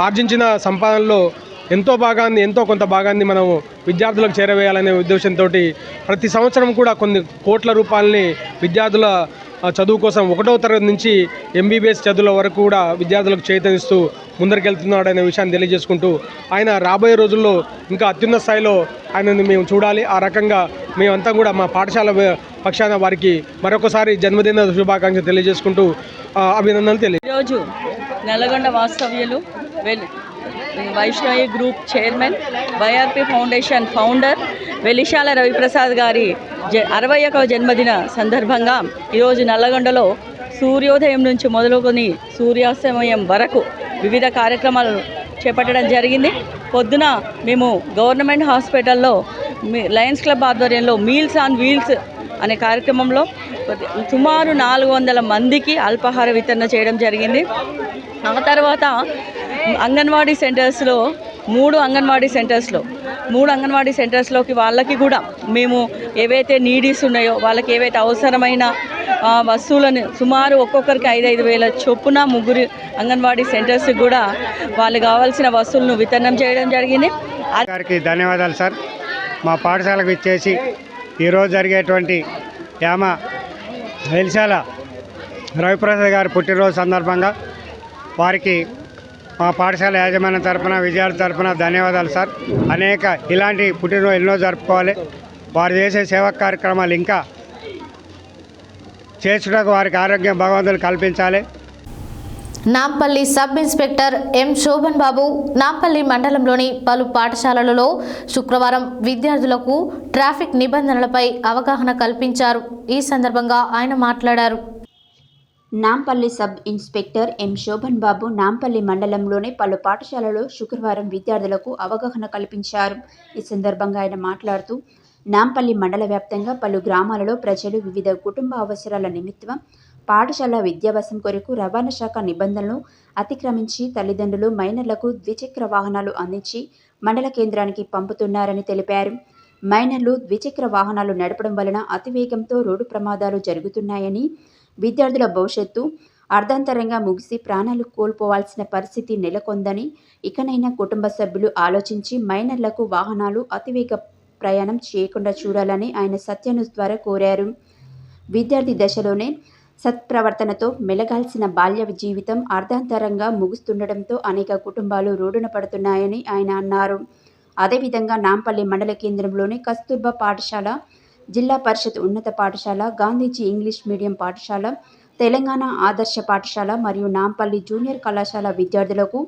ఆర్జించిన సంపాదనలో ఎంతో కొంత భాగాన్ని మనం విద్యార్థులకు చేరవేయాలనే ఉద్దేశంతో ప్రతి సంవత్సరం కూడా కొన్ని కోట్ల రూపాయలని విద్యార్థుల చదువు కోసం 1వ తరగతి నుంచి MBBS చదువుల వరకు కూడా విద్యార్థులకు చైతన్యస్తూ ముందరికెళ్తున్నాడనే విషయాన్ని తెలియజేసుకుంటూ ఆయన రాబోయే రోజుల్లో ఇంకా అత్యున్నత స్థాయిలో ఆయనను మేము చూడాలి. ఆ రకంగా మేమంతా కూడా మా పాఠశాల పక్షాన వారికి మరొకసారి జన్మదిన శుభాకాంక్షలు తెలియజేసుకుంటూ అభినందనలు ఈరోజు నల్గొండ వాస్తవ్యులు Vaishnavi group chairman, YRP foundation founder Velishala Ravi Prasad గారి 61వ జన్మదిన సందర్భంగా ఈరోజు నల్లగొండలో సూర్యోదయం నుంచి మొదలుకొని సూర్యాస్తమయం వరకు వివిధ కార్యక్రమాలు చేపట్టడం జరిగింది. పొద్దున మేము గవర్నమెంట్ హాస్పిటల్లో లయన్స్ క్లబ్ ఆధ్వర్యంలో మీల్స్ ఆన్ వీల్స్ అనే కార్యక్రమంలో సుమారు 400 మందికి అల్పాహార వితరణ చేయడం జరిగింది. ఆ తర్వాత అంగన్వాడీ సెంటర్స్లో 3 అంగన్వాడీ సెంటర్స్లోకి వాళ్ళకి కూడా మేము ఏవైతే నీడీస్ ఉన్నాయో వాళ్ళకి ఏవైతే అవసరమైన వస్తువులను సుమారు ఒక్కొక్కరికి 5,000 చొప్పున 3 అంగన్వాడీ సెంటర్స్కి కూడా వాళ్ళు కావాల్సిన వస్తువులను వితరణం చేయడం జరిగింది. గారికి ధన్యవాదాలు సార్. మా పాఠశాలకు ఇచ్చేసి ఈరోజు జరిగేటువంటి యామ వెలిశాల రవిప్రసాద్ గారి పుట్టినరోజు సందర్భంగా వారికి మా పాఠశాల యాజమాన్యం తరఫున విద్యార్థుల తరఫున ధన్యవాదాలు సార్. అనేక ఇలాంటి పుట్టినరోజు ఎన్నో జరుపుకోవాలి. వారు చేసే సేవా కార్యక్రమాలు ఇంకా చేసుటకు వారికి ఆరోగ్యం భగవంతులు కల్పించాలి. Nampally sub inspector M Shobhan Babu Nampally మండలంలోని పలు పాఠశాలలలో శుక్రవారం విద్యార్థులకు ట్రాఫిక్ నిబంధనలపై అవగాహన కల్పించారు. ఈ సందర్భంగా ఆయన మాట్లాడారు. Nampally sub inspector M Shobhan Babu Nampally మండలంలోని పలు పాఠశాలలో శుక్రవారం విద్యార్థులకు అవగాహన కల్పించారు. ఈ సందర్భంగా ఆయన మాట్లాడుతూ నాంపల్లి మండల వ్యాప్తంగా పలు గ్రామాలలో ప్రజలు వివిధ కుటుంబ అవసరాల నిమిత్తం పాఠశాల విద్యాభ్యాసం కొరకు రవాణా శాఖ నిబంధనలను అతిక్రమించి తల్లిదండ్రులు మైనర్లకు ద్విచక్ర వాహనాలు అందించి మండల కేంద్రానికి పంపుతున్నారని తెలిపారు. మైనర్లు ద్విచక్ర వాహనాలు నడపడం వలన అతివేగంతో రోడ్డు ప్రమాదాలు జరుగుతున్నాయని, విద్యార్థుల భవిష్యత్తు అర్ధాంతరంగా ముగిసి ప్రాణాలు కోల్పోవాల్సిన పరిస్థితి నెలకొందని, ఇకనైనా కుటుంబ సభ్యులు ఆలోచించి మైనర్లకు వాహనాలు అతివేగ ప్రయాణం చేయకుండా చూడాలని ఆయన సత్యన్యూస్ ద్వారా కోరారు. విద్యార్థి దశలోనే సత్ప్రవర్తనతో మెలగాల్సిన బాల్య జీవితం అర్ధాంతరంగా ముగుస్తుండటంతో అనేక కుటుంబాలు రోడ్డున పడుతున్నాయని ఆయన అన్నారు. అదేవిధంగా నాంపల్లి మండల కేంద్రంలోని కస్తూర్బా పాఠశాల, జిల్లా పరిషత్ ఉన్నత పాఠశాల, గాంధీజీ ఇంగ్లీష్ మీడియం పాఠశాల, తెలంగాణ ఆదర్శ పాఠశాల మరియు నాంపల్లి జూనియర్ కళాశాల విద్యార్థులకు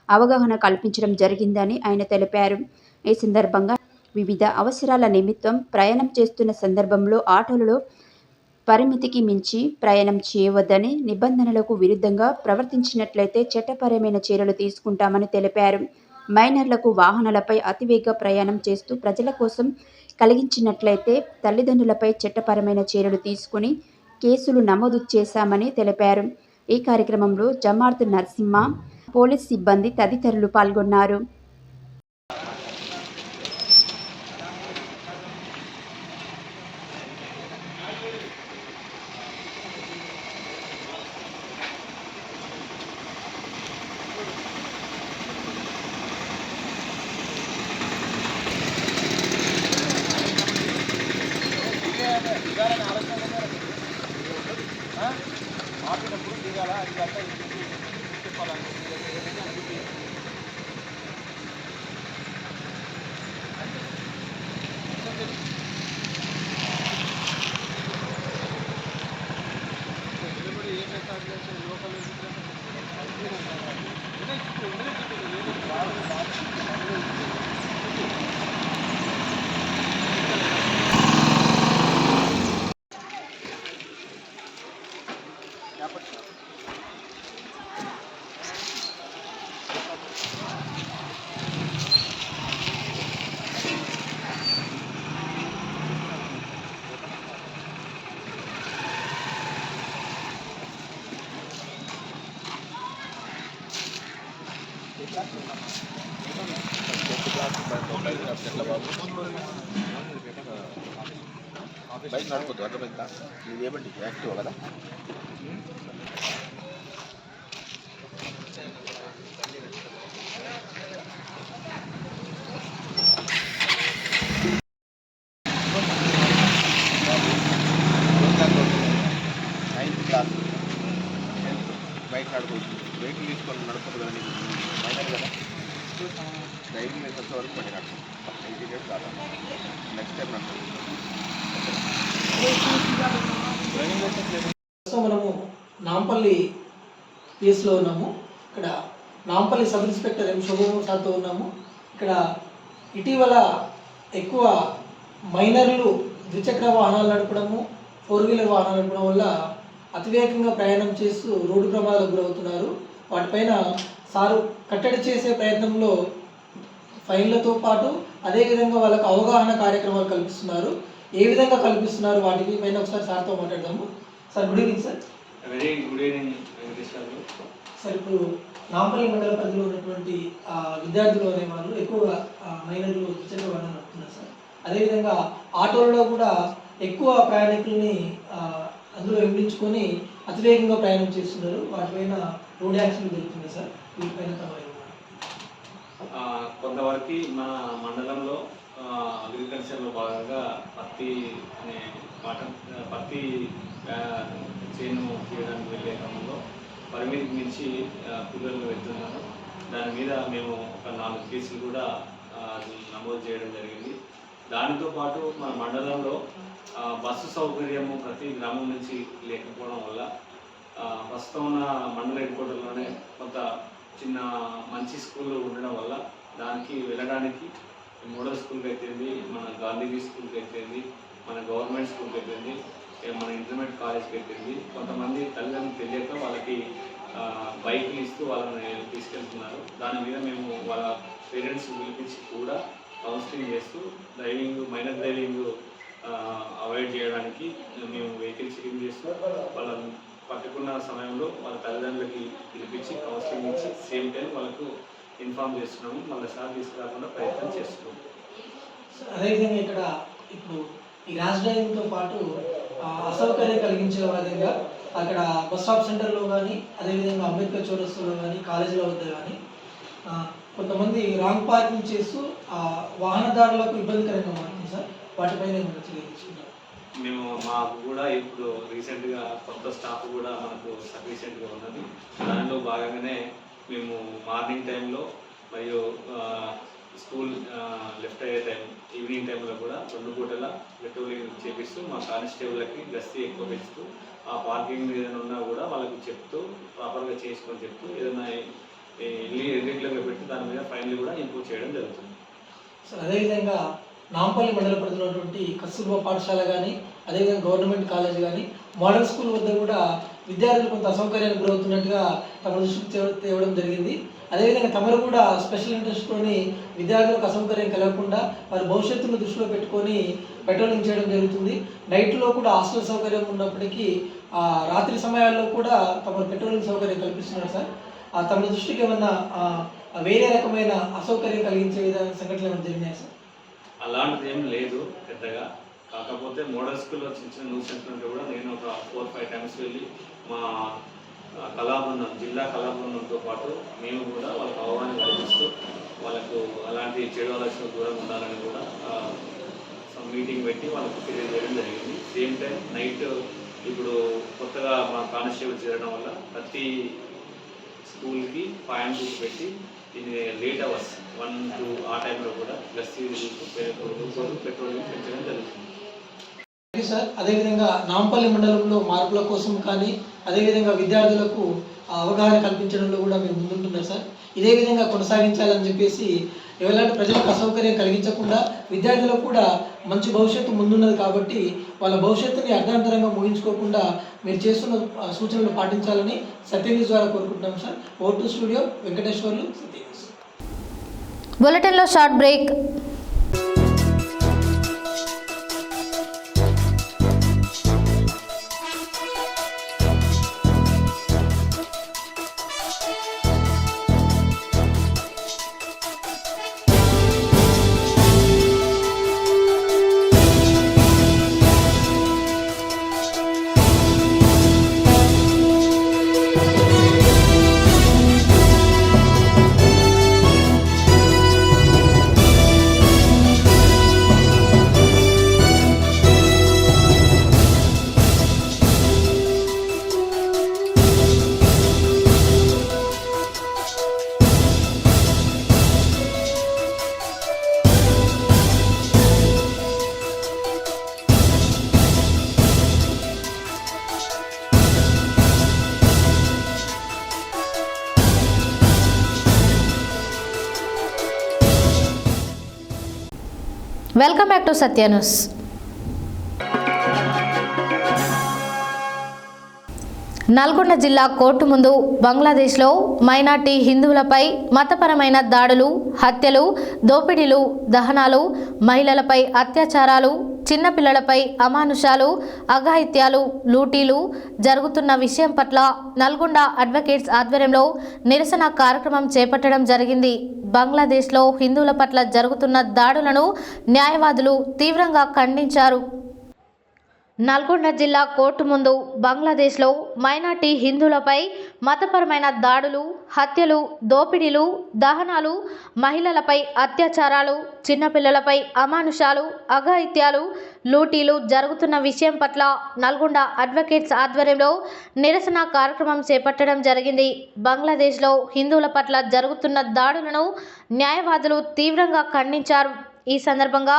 అవగాహన కల్పించడం జరిగిందని ఆయన తెలిపారు. ఈ సందర్భంగా వివిధ అవసరాల నిమిత్తం ప్రయాణం చేస్తున్న సందర్భంలో ఆటోలలో పరిమితికి మించి ప్రయాణం చేయవద్దని, నిబంధనలకు విరుద్ధంగా ప్రవర్తించినట్లయితే చట్టపరమైన చర్యలు తీసుకుంటామని తెలిపారు. మైనర్లకు వాహనాలపై అతివేగ ప్రయాణం చేస్తూ ప్రజల కోసం కలిగించినట్లయితే తల్లిదండ్రులపై చట్టపరమైన చర్యలు తీసుకుని కేసులు నమోదు చేశామని తెలిపారు. ఈ కార్యక్రమంలో జమార్ద్ నరసింహ, పోలీస్ సిబ్బంది తదితరులు పాల్గొన్నారు. బైక్ నడపద్దు, అర్థమైందా? ఇదేమండి యాక్టివ్ కదా. బైక్ నడపద్దు, వెహికల్ తీసుకొని నడపదు కదా. మైనర్ కదా, డ్రైవింగ్ లైసెన్స్ వరకు పడి నడపదు. 80 డేస్ కాదు, నెక్స్ట్ టైం నడపదు. మనము నాంపల్లి పిఎస్లో ఉన్నాము. ఇక్కడ నాంపల్లి సబ్ ఇన్స్పెక్టర్ ఎం శుభమూర్తి సార్తో ఉన్నాము. ఇక్కడ ఇటీవల ఎక్కువ మైనర్లు ద్విచక్ర వాహనాలు నడపడము, 4-వీలర్ వాహనాలు నడపడం వల్ల అతివేగంగా ప్రయాణం చేస్తూ రోడ్డు ప్రమాదాలకు గురవుతున్నారు. వాటిపైన సారు కట్టడి చేసే ప్రయత్నంలో ఫైన్లతో పాటు అదేవిధంగా వాళ్ళకు అవగాహన కార్యక్రమాలు కల్పిస్తున్నారు. ఏ విధంగా కల్పిస్తున్నారు వాటికి పైన ఒకసారి సార్తో మాట్లాడదాము. Sir good evening sir. Very good evening Venkateswara sir, ఇప్పుడు నాంపల్లి మండల పరిధిలో ఉన్నటువంటి విద్యార్థులు అనేవాళ్ళు ఎక్కువగా మైనర్లు ద్విచక్ర వాహనాలు నడుపుతున్నారు సార్. అదేవిధంగా ఆటోలలో కూడా ఎక్కువ ప్రయాణికుల్ని అందులో వెంబడించుకొని అతివేగంగా ప్రయాణం చేస్తున్నారు. వాటిపైన రోడ్ యాక్సిడెంట్ జరుగుతున్నాయి సార్. వీటిపైన కొంతవరకు మన మండలంలో అగ్రికల్చర్లో భాగంగా పత్తి అనే పత్తి చేను తీయడానికి వెళ్ళే క్రమంలో పరిమితికి మించి పిల్లలు వెళ్తున్నారు. దాని మీద మేము ఒక 4 కేసులు కూడా నమోదు చేయడం జరిగింది. దానితో పాటు మన మండలంలో బస్సు సౌకర్యము ప్రతి గ్రామం నుంచి లేకపోవడం వల్ల ప్రస్తుతం ఉన్న మండల హెడ్ క్వార్టర్లోనే కొంత చిన్న మంచి స్కూళ్ళు ఉండడం వల్ల దానికి వెళ్ళడానికి మోడల్ స్కూల్కి అయితేంది, మన గాంధీ స్కూల్కి అయితేంది, మన గవర్నమెంట్ స్కూల్కి అయితేంది, మన ఇంటర్మీడియట్ కాలేజ్కి అయితేంది, కొంతమంది తల్లిదండ్రులు తెలియక వాళ్ళకి బైక్లు ఇస్తూ వాళ్ళని తీసుకెళ్తున్నారు. దాని మీద మేము వాళ్ళ పేరెంట్స్ పిలిపించి కూడా కౌన్సిలింగ్ చేస్తూ మైనర్ డ్రైవింగ్ అవాయిడ్ చేయడానికి మేము వెహికల్ చెకింగ్ చేస్తూ వాళ్ళని పట్టుకున్న సమయంలో వాళ్ళ తల్లిదండ్రులకి పిలిపించి కౌన్సిలింగ్ ఇచ్చి సేమ్ టైం వాళ్ళకు ఇన్ఫార్మ్ చేస్తున్నాము. మళ్ళీ సార్ తీసుకురాకుండా ప్రయత్నం చేస్తున్నాము. అదేవిధంగా ఇక్కడ ఇప్పుడు ఈ ర్యాష్ డ్రైవింగ్తో పాటు అసౌకర్యం కలిగించే విధంగా అక్కడ బస్ స్టాప్ సెంటర్లో కానీ, అదేవిధంగా అంబేద్కర్ చౌరస్తాలో కానీ, కాలేజీల వద్ద కానీ కొంతమంది రాంగ్ పార్కింగ్ చేస్తూ వాహనదారులకు ఇబ్బందికరంగా మారుతుంది సార్. వాటిపైన ఏమైనా తెలియజేస్తున్నారు? మేము మాకు కూడా ఇప్పుడు రీసెంట్గా కొత్త స్టాఫ్ కూడా మనకు సఫిషియెంట్గా ఉన్నది. దానిలో భాగంగానే మేము మార్నింగ్ టైంలో మరియు స్కూల్ లెఫ్ట్ అయ్యే టైం, ఈవినింగ్ టైంలో కూడా 2 పూటల పెట్రోలింగ్ చేపిస్తూ మా కానిస్టేబుల్కి గస్తీ ఎక్కువ పెంచుతూ ఆ పార్కింగ్ ఏదైనా ఉన్నా కూడా వాళ్ళకి చెప్తూ ప్రాపర్గా చేసుకొని చెప్తూ ఏదైనా ఇర్రెగ్యులర్గా పెట్టి దాని మీద ఫైన్లు కూడా ఇంప్రూవ్ చేయడం జరుగుతుంది. సో అదేవిధంగా నాంపల్లి మండల పరిధిలో ఉన్నటువంటి కస్తూర్బా పాఠశాల కానీ, అదేవిధంగా గవర్నమెంట్ కాలేజ్ కానీ, మోడల్ స్కూల్ వద్ద కూడా విద్యార్థులు కొంత అసౌకర్యానికి గురవుతున్నట్టుగా తమ దృష్టికి తేవడం జరిగింది. అదేవిధంగా తమరు కూడా స్పెషల్ ఇంట్రెస్ట్తోని విద్యార్థులకు అసౌకర్యం కలగకుండా వారి భవిష్యత్తును దృష్టిలో పెట్టుకొని పెట్రోలింగ్ చేయడం జరుగుతుంది. నైట్లో కూడా హాస్టల్ సౌకర్యం ఉన్నప్పటికీ రాత్రి సమయాల్లో కూడా తమ పెట్రోలింగ్ సౌకర్యం కల్పిస్తున్నారు సార్. తమ దృష్టికి ఏమన్నా వేరే రకమైన అసౌకర్యం కలిగించే విధంగా సంఘటనలు ఏమైనా జరిగినాయి సార్? అలాంటిది ఏం లేదు పెద్దగా. కాకపోతే మోడల్ స్కూల్లో చిన్న న్యూసెన్స్ ఉంటే కూడా నేను ఒక 4-5 టైమ్స్ వెళ్ళి మా కళాబృందం, జిల్లా కళాబృందంతో పాటు మేము కూడా వాళ్ళకి అవగాహన కల్పిస్తూ వాళ్ళకు అలాంటి చెడు ఆలోచన దూరంగా ఉండాలని కూడా మీటింగ్ పెట్టి వాళ్ళకు తెలియజేయడం జరిగింది. సేమ్ టైం నైట్ ఇప్పుడు కొత్తగా మా కానిస్టేబుల్ చేరడం వల్ల ప్రతి స్కూల్కి పాయింట్ పెట్టి ఇది లేట్ అవర్స్ 1-2 ఆ టైంలో కూడా గస్తీ పెట్రోలింగ్ పెంచడం జరుగుతుంది సార్. అదేవిధంగా నాంపల్లి మండలంలో మార్పుల కోసం కానీ, అదేవిధంగా విద్యార్థులకు అవగాహన కల్పించడంలో కూడా మేము ముందుంటున్నాం సార్. ఇదే విధంగా కొనసాగించాలని చెప్పేసి ఎలాంటి ప్రజలకు అసౌకర్యం కలిగించకుండా విద్యార్థులకు కూడా మంచి భవిష్యత్తు ముందున్నది కాబట్టి వాళ్ళ భవిష్యత్తుని అర్ధాంతరంగా ముగించుకోకుండా మీరు చేస్తున్న సూచనలు పాటించాలని సత్య న్యూస్ ద్వారా కోరుకుంటున్నాం సార్. ఓటు స్టూడియో వెంకటేశ్వర్లు, సత్య న్యూస్. బులెటిన్లో short break. Welcome back to Satya news. Nalgonda జిల్లా కోర్టు ముందు బంగ్లాదేశ్లో మైనార్టీ హిందువులపై మతపరమైన దాడులు, హత్యలు, దోపిడీలు, దహనాలు, మహిళలపై అత్యాచారాలు, చిన్నపిల్లలపై అమానుషాలు, అఘాయిత్యాలు, లూటీలు జరుగుతున్న విషయం పట్ల నల్గొండ అడ్వకేట్స్ ఆధ్వర్యంలో నిరసన కార్యక్రమం చేపట్టడం జరిగింది. బంగ్లాదేశ్లో హిందువుల పట్ల జరుగుతున్న దాడులను న్యాయవాదులు తీవ్రంగా ఖండించారు. నల్గొండ జిల్లా కోర్టు ముందు బంగ్లాదేశ్లో మైనార్టీ హిందువులపై మతపరమైన దాడులు, హత్యలు, దోపిడీలు, దహనాలు, మహిళలపై అత్యాచారాలు, చిన్నపిల్లలపై అమానుషాలు, అఘాయిత్యాలు, లూటీలు జరుగుతున్న విషయం పట్ల నల్గొండ అడ్వకేట్స్ ఆధ్వర్యంలో నిరసన కార్యక్రమం చేపట్టడం జరిగింది. బంగ్లాదేశ్లో హిందువుల పట్ల జరుగుతున్న దాడులను న్యాయవాదులు తీవ్రంగా ఖండించారు. ఈ సందర్భంగా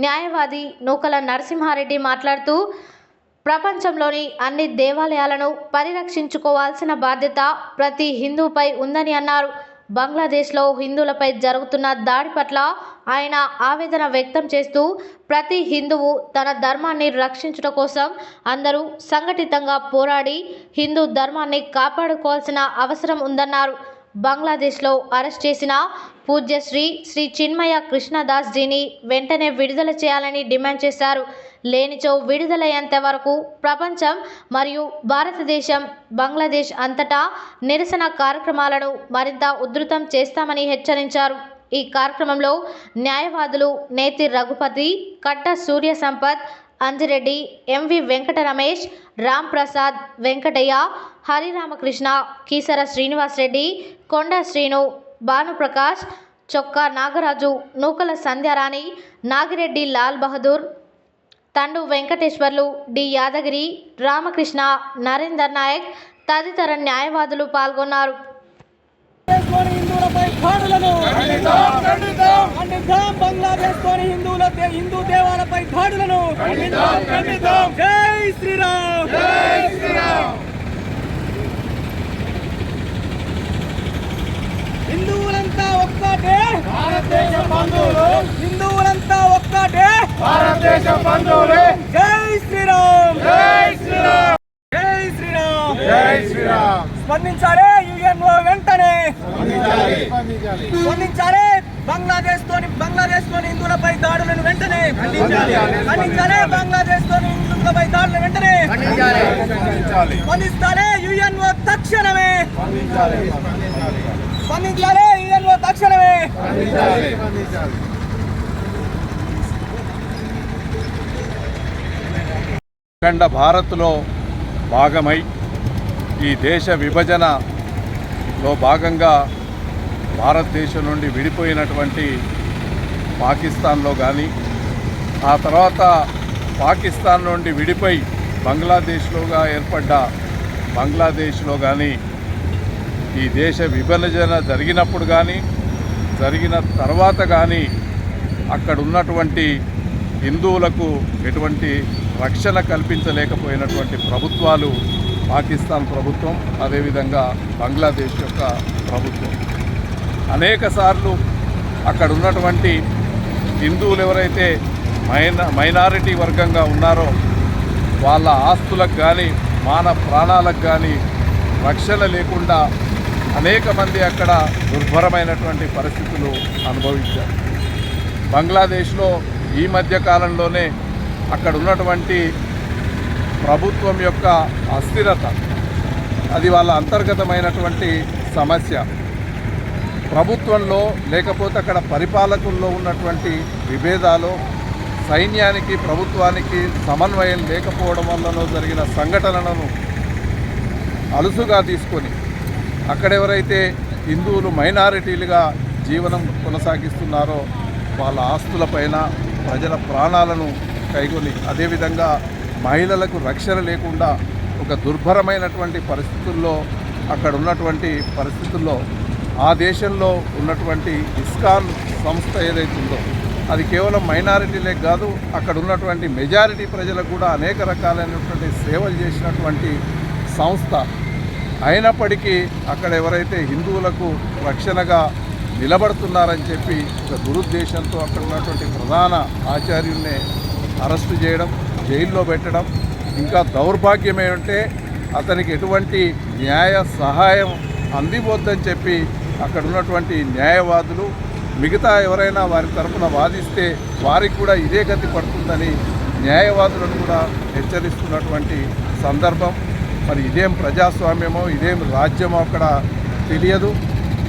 న్యాయవాది నూకల నరసింహారెడ్డి మాట్లాడుతూ, ప్రపంచంలోని అన్ని దేవాలయాలను పరిరక్షించుకోవాల్సిన బాధ్యత ప్రతి హిందువుపై ఉందని అన్నారు. బంగ్లాదేశ్లో హిందువులపై జరుగుతున్న దాడి పట్ల ఆయన ఆవేదన వ్యక్తం చేస్తూ, ప్రతి హిందువు తన ధర్మాన్ని రక్షించుట కోసం అందరూ సంఘటితంగా పోరాడి హిందూ ధర్మాన్ని కాపాడుకోవాల్సిన అవసరం ఉందన్నారు. బంగ్లాదేశ్లో అరెస్ట్ చేసిన పూజ్యశ్రీ శ్రీ చిన్మయ కృష్ణదాస్ జీని వెంటనే విడుదల చేయాలని డిమాండ్ చేశారు. లేనిచో విడుదలయ్యేంత వరకు ప్రపంచం మరియు భారతదేశం, బంగ్లాదేశ్ అంతటా నిరసన కార్యక్రమాలను మరింత ఉధృతం చేస్తామని హెచ్చరించారు. ఈ కార్యక్రమంలో న్యాయవాదులు నేతి రఘుపతి, కట్ట సూర్య సంపత్, అంజిరెడ్డి, ఎంవి వెంకట రమేష్, రామ్ ప్రసాద్, వెంకటయ్య, హరిరామకృష్ణ, కీసర శ్రీనివాస్ రెడ్డి, కొండ శ్రీను, భానుప్రకాష్, చొక్కా నాగరాజు, నూకల సంధ్యారాణి, నాగిరెడ్డి లాల్ బహదూర్, తండు వెంకటేశ్వర్లు, డి యాదగిరి, రామకృష్ణ, నరేందర్ నాయక్ తదితర న్యాయవాదులు పాల్గొన్నారు. బంగ్లాదేశ్లోని హిందూ దేవాలపై దాడులను జై శ్రీరామ్, జై శ్రీరామ్. హిందువులంతా ఒక్కటే, భారతదేశ బంధువులు. హిందువులంతా ఒక్కటే, భారతదేశ బంధువులు. జై శ్రీరామ్, జై శ్రీరామ్, జై శ్రీరామ్, జై శ్రీరామ్. స్పందించాలి యుఎన్ఓ వెంటనే, స్పందించాలి. బంగ్లాదేశ్లోని హిందువులపై దాడులను వెంటనే ఖండించాలి. బంగ్లాదేశ్లోని హిందువులపై దాడులను వెంటనే స్పందించాలి. యుఎన్ఓ తక్షణమే స్పందించాలి. యుఎన్ఓ తక్షణమే అఖండ భారత్లో భాగమై ఈ దేశ విభజనలో భాగంగా భారతదేశం నుండి విడిపోయినటువంటి పాకిస్తాన్లో కానీ, ఆ తర్వాత పాకిస్తాన్ నుండి విడిపోయి బంగ్లాదేశ్లోగా ఏర్పడ్డ బంగ్లాదేశ్లో కానీ, ఈ దేశ విభజన జరిగినప్పుడు కానీ, జరిగిన తర్వాత కానీ అక్కడ ఉన్నటువంటి హిందువులకు ఎటువంటి రక్షణ కల్పించలేకపోయినటువంటి ప్రభుత్వాలు పాకిస్తాన్ ప్రభుత్వం, అదేవిధంగా బంగ్లాదేశ్ యొక్క ప్రభుత్వం. అనేక సార్లు అక్కడ ఉన్నటువంటి హిందువులు ఎవరైతే మైనారిటీ వర్గంగా ఉన్నారో వాళ్ళ ఆస్తులకు కానీ, ప్రాణాలకు కానీ రక్షణ లేకుండా అనేక మంది అక్కడ దుర్భరమైనటువంటి పరిస్థితులు అనుభవించారు. బంగ్లాదేశ్లో ఈ మధ్య కాలంలోనే అక్కడ ఉన్నటువంటి ప్రభుత్వం యొక్క అస్థిరత, అది వాళ్ళ అంతర్గతమైనటువంటి సమస్య. ప్రభుత్వంలో లేకపోతే అక్కడ పరిపాలకుల్లో ఉన్నటువంటి విభేదాలు, సైన్యానికి ప్రభుత్వానికి సమన్వయం లేకపోవడం వల్లనో జరిగిన సంఘటనలను అలుసుగా తీసుకొని అక్కడెవరైతే హిందువులు మైనారిటీలుగా జీవనం కొనసాగిస్తున్నారో వాళ్ళ ఆస్తులపైన ప్రజల ప్రాణాలను కైగొని, అదేవిధంగా మహిళలకు రక్షణ లేకుండా ఒక దుర్భరమైనటువంటి పరిస్థితుల్లో అక్కడ ఉన్నటువంటి పరిస్థితుల్లో ఆ దేశంలో ఉన్నటువంటి ఇస్కాన్ సంస్థ ఏదైతే ఉందో అది కేవలం మైనారిటీలే కాదు, అక్కడ ఉన్నటువంటి మెజారిటీ ప్రజలకు కూడా అనేక రకాలైనటువంటి సేవలు చేసినటువంటి సంస్థ. అయినప్పటికీ అక్కడ ఎవరైతే హిందువులకు రక్షణగా నిలబడుతున్నారని చెప్పి ఒక దురుద్దేశంతో అక్కడ ఉన్నటువంటి ప్రధాన ఆచార్యుల్ని అరెస్టు చేయడం, జైల్లో పెట్టడం, ఇంకా దౌర్భాగ్యం ఏమంటే అతనికి ఎటువంటి న్యాయ సహాయం అందిపోద్దని చెప్పి అక్కడ ఉన్నటువంటి న్యాయవాదులు మిగతా ఎవరైనా వారి తరఫున వాదిస్తే వారికి కూడా ఇదే గతి పడుతుందని న్యాయవాదులను కూడా హెచ్చరిస్తున్నటువంటి సందర్భం. మరి ఇదేం ప్రజాస్వామ్యమో ఇదేం రాజ్యమో అక్కడ తెలియదు.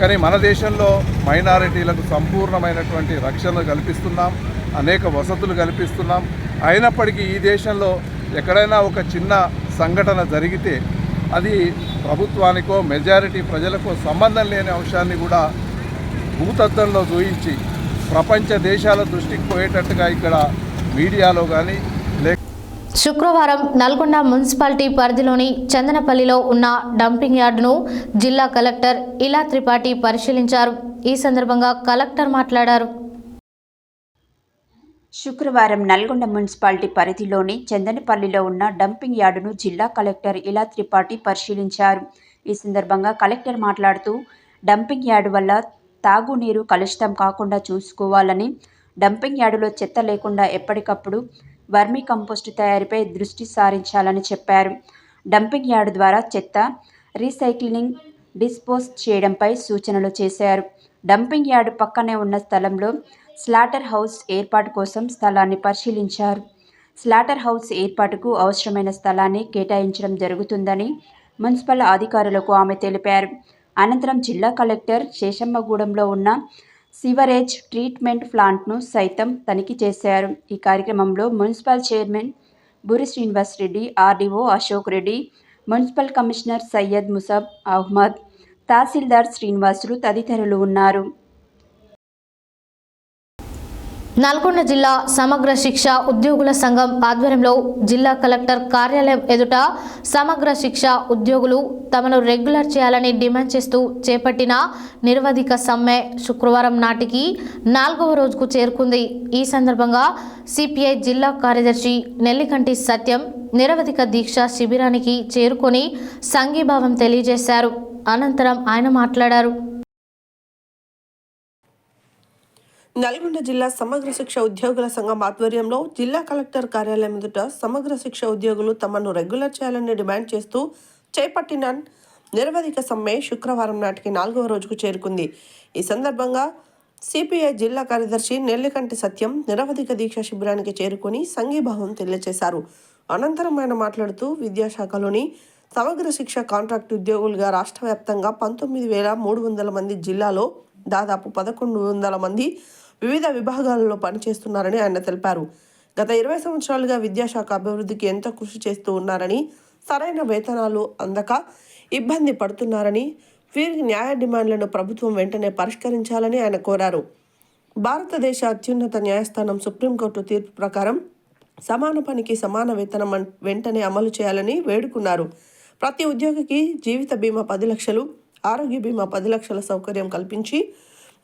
కానీ మన దేశంలో మైనారిటీలకు సంపూర్ణమైనటువంటి రక్షణ కల్పిస్తున్నాం, అనేక వసతులు కల్పిస్తున్నాం. అయినప్పటికీ ఈ దేశంలో ఎక్కడైనా ఒక చిన్న సంఘటన జరిగితే అది ప్రభుత్వానికో మెజారిటీ ప్రజలకో సంబంధం లేని అంశాన్ని కూడా భూతద్దంలో చూయించి ప్రపంచ దేశాల దృష్టికి పోయేటట్టుగా ఇక్కడ మీడియాలో కానీ శుక్రవారం నల్గొండ మున్సిపాలిటీ పరిధిలోని చందనపల్లిలో ఉన్న డంపింగ్ యార్డును జిల్లా కలెక్టర్ ఇలా త్రిపాఠి పరిశీలించారు. ఈ సందర్భంగా కలెక్టర్ మాట్లాడారు. శుక్రవారం నల్గొండ మున్సిపాలిటీ పరిధిలోని చందనపల్లిలో ఉన్న డంపింగ్ యార్డును జిల్లా కలెక్టర్ ఇలా త్రిపాఠి పరిశీలించారు. ఈ సందర్భంగా కలెక్టర్ మాట్లాడుతూ డంపింగ్ యార్డు వల్ల తాగునీరు కలుషితం కాకుండా చూసుకోవాలని, డంపింగ్ యార్డులో చెత్త లేకుండా ఎప్పటికప్పుడు వర్మీ కంపోస్టు తయారీపై దృష్టి సారించాలని చెప్పారు. డంపింగ్ యార్డు ద్వారా చెత్త రీసైక్లింగ్, డిస్పోజ్ చేయడంపై సూచనలు చేశారు. డంపింగ్ యార్డు పక్కనే ఉన్న స్థలంలో స్లాటర్ హౌస్ ఏర్పాటు కోసం స్థలాన్ని పరిశీలించారు. స్లాటర్ హౌస్ ఏర్పాటుకు అవసరమైన స్థలాన్ని కేటాయించడం జరుగుతుందని మున్సిపల్ అధికారులకు ఆమె తెలిపారు. అనంతరం జిల్లా కలెక్టర్ శేషమ్మగూడెంలో ఉన్న సివరేజ్ ట్రీట్మెంట్ ప్లాంట్ను సైతం తనిఖీ చేశారు. ఈ కార్యక్రమంలో municipal chairman Boori Srinivas Reddy, RDO Ashok Reddy, municipal commissioner Syed Musab Ahmed, tahsildar Srinivasulu తదితరులు ఉన్నారు. నల్గొండ జిల్లా సమగ్ర శిక్ష ఉద్యోగుల సంఘం ఆధ్వర్యంలో జిల్లా కలెక్టర్ కార్యాలయం ఎదుట సమగ్ర శిక్ష ఉద్యోగులు తమను రెగ్యులర్ చేయాలని డిమాండ్ చేస్తూ చేపట్టిన నిరవధిక సమ్మె శుక్రవారం నాటికి 4వ రోజుకు చేరుకుంది. ఈ సందర్భంగా సిపిఐ జిల్లా కార్యదర్శి నెల్లికంటి సత్యం నిరవధిక దీక్ష శిబిరానికి చేరుకొని సంఘీభావం తెలియజేశారు. అనంతరం ఆయన మాట్లాడారు. నల్గొండ జిల్లా సమగ్ర శిక్ష ఉద్యోగుల సంఘం ఆధ్వర్యంలో జిల్లా కలెక్టర్ కార్యాలయం ఎదుట సమగ్ర శిక్ష ఉద్యోగులు తమను రెగ్యులర్ చేయాలని డిమాండ్ చేస్తూ చేపట్టిన నిరవధిక సమ్మె శుక్రవారం నాటికి 4వ రోజుకు చేరుకుంది. ఈ సందర్భంగా సిపిఐ జిల్లా కార్యదర్శి నెల్లికంటి సత్యం నిరవధిక దీక్ష శిబిరానికి చేరుకుని సంఘీభావం తెలియజేశారు. అనంతరం ఆయన మాట్లాడుతూ విద్యాశాఖలోని సమగ్ర శిక్ష కాంట్రాక్ట్ ఉద్యోగులుగా రాష్ట్ర వ్యాప్తంగా 19,300 మంది, జిల్లాలో దాదాపు 1,100 మంది వివిధ విభాగాలలో పనిచేస్తున్నారని ఆయన తెలిపారు. గత 20 సంవత్సరాలుగా విద్యాశాఖ అభివృద్ధికి ఎంతో కృషి చేస్తూ ఉన్నారని, సరైన వేతనాలు అందక ఇబ్బంది పడుతున్నారని, వీరికి న్యాయ డిమాండ్లను ప్రభుత్వం వెంటనే పరిష్కరించాలని ఆయన కోరారు. భారతదేశ అత్యున్నత న్యాయస్థానం సుప్రీంకోర్టు తీర్పు ప్రకారం సమాన పనికి సమాన వేతనం వెంటనే అమలు చేయాలని వేడుకున్నారు. ప్రతి ఉద్యోగికి జీవిత బీమా 10 లక్షలు, ఆరోగ్య బీమా 10 లక్షల సౌకర్యం కల్పించి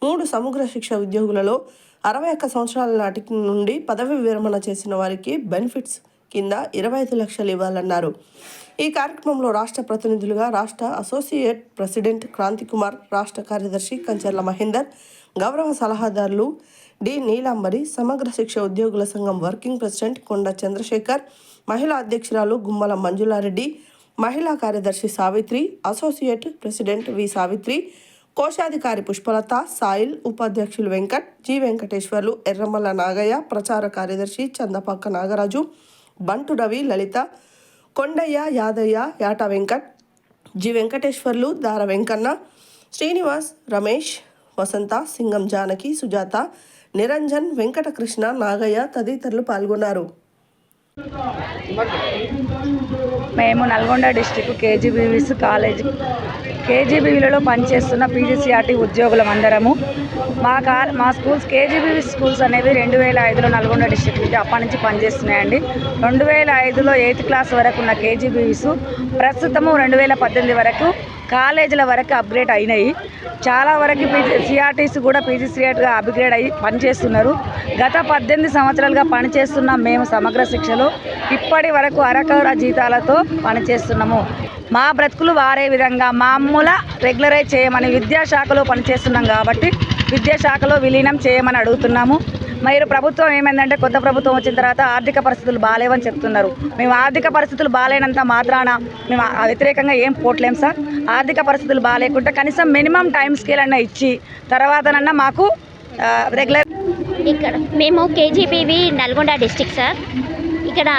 3 సమగ్ర శిక్ష ఉద్యోగులలో 61 సంవత్సరాల నాటి నుండి పదవి విరమణ చేసిన వారికి బెనిఫిట్స్ కింద 25 లక్షలు ఇవ్వాలన్నారు. ఈ కార్యక్రమంలో రాష్ట్ర ప్రతినిధులుగా రాష్ట్ర అసోసియేట్ ప్రెసిడెంట్ క్రాంతి కుమార్, రాష్ట్ర కార్యదర్శి కంచర్ల మహేందర్, గౌరవ సలహాదారులు డి నీలాంబరి, సమగ్ర శిక్ష ఉద్యోగుల సంఘం వర్కింగ్ ప్రెసిడెంట్ కొండ చంద్రశేఖర్, మహిళా అధ్యక్షురాలు గుమ్మల మంజులారెడ్డి, మహిళా కార్యదర్శి సావిత్రి, అసోసియేట్ ప్రెసిడెంట్ వి సావిత్రి, కోశాధికారి పుష్పలత, సాయిల్, ఉపాధ్యక్షులు వెంకట్, జి వెంకటేశ్వర్లు, ఎర్రమల్ల నాగయ్య, ప్రచార కార్యదర్శి చందపక్క నాగరాజు, బంటు రవి, లలిత, కొండయ్య, యాదయ్య, యాట వెంకట్, జి వెంకటేశ్వర్లు, దార వెంకన్న, శ్రీనివాస్, రమేష్, వసంత, సింగం జానకి, సుజాత, నిరంజన్, వెంకటకృష్ణ, నాగయ్య తదితరులు పాల్గొన్నారు. మేము నల్గొండ డిస్టిక్ కేజీబీవీస్ కాలేజ్ కేజీబీవీలలో పనిచేస్తున్న పీజీసీఆర్టీ ఉద్యోగులం అందరము. మా స్కూల్స్ కేజీబీవీ స్కూల్స్ అనేవి 2005లో నల్గొండ డిస్టిక్ నుంచి అప్పటి నుంచి పనిచేస్తున్నాయండి. 2005లో 8th క్లాస్ వరకు ఉన్న కేజీబీవీస్ ప్రస్తుతము 2018 వరకు కాలేజీల వరకు అప్గ్రేడ్ అయినాయి. చాలా వరకు సిఆర్టీస్ కూడా పీజీసీఆర్టీగా అప్గ్రేడ్ అయ్యి పనిచేస్తున్నారు. గత 18 సంవత్సరాలుగా పనిచేస్తున్న మేము సమగ్ర శిక్షలో ఇప్పటి వరకు అరకొర జీతాలతో పనిచేస్తున్నాము. మా బ్రతుకులు వారే విధంగా మామూలు రెగ్యులరైజ్ చేయమని విద్యాశాఖలో పనిచేస్తున్నాం కాబట్టి విద్యాశాఖలో విలీనం చేయమని అడుగుతున్నాము. మీరు ప్రభుత్వం ఏమైందంటే కొత్త ప్రభుత్వం వచ్చిన తర్వాత ఆర్థిక పరిస్థితులు బాగాలేవని చెప్తున్నారు. మేము ఆర్థిక పరిస్థితులు బాగాలేనంత మాత్రాన మేము వ్యతిరేకంగా ఏం పోట్లేం సార్. ఆర్థిక పరిస్థితులు బాగాలేకుంటే కనీసం మినిమం టైం స్కేల్ అన్న ఇచ్చి తర్వాతనన్నా మాకు రెగ్యులర్. ఇక్కడ మేము కేజీబీవి నల్గొండ డిస్టిక్ సార్. ఇక్కడ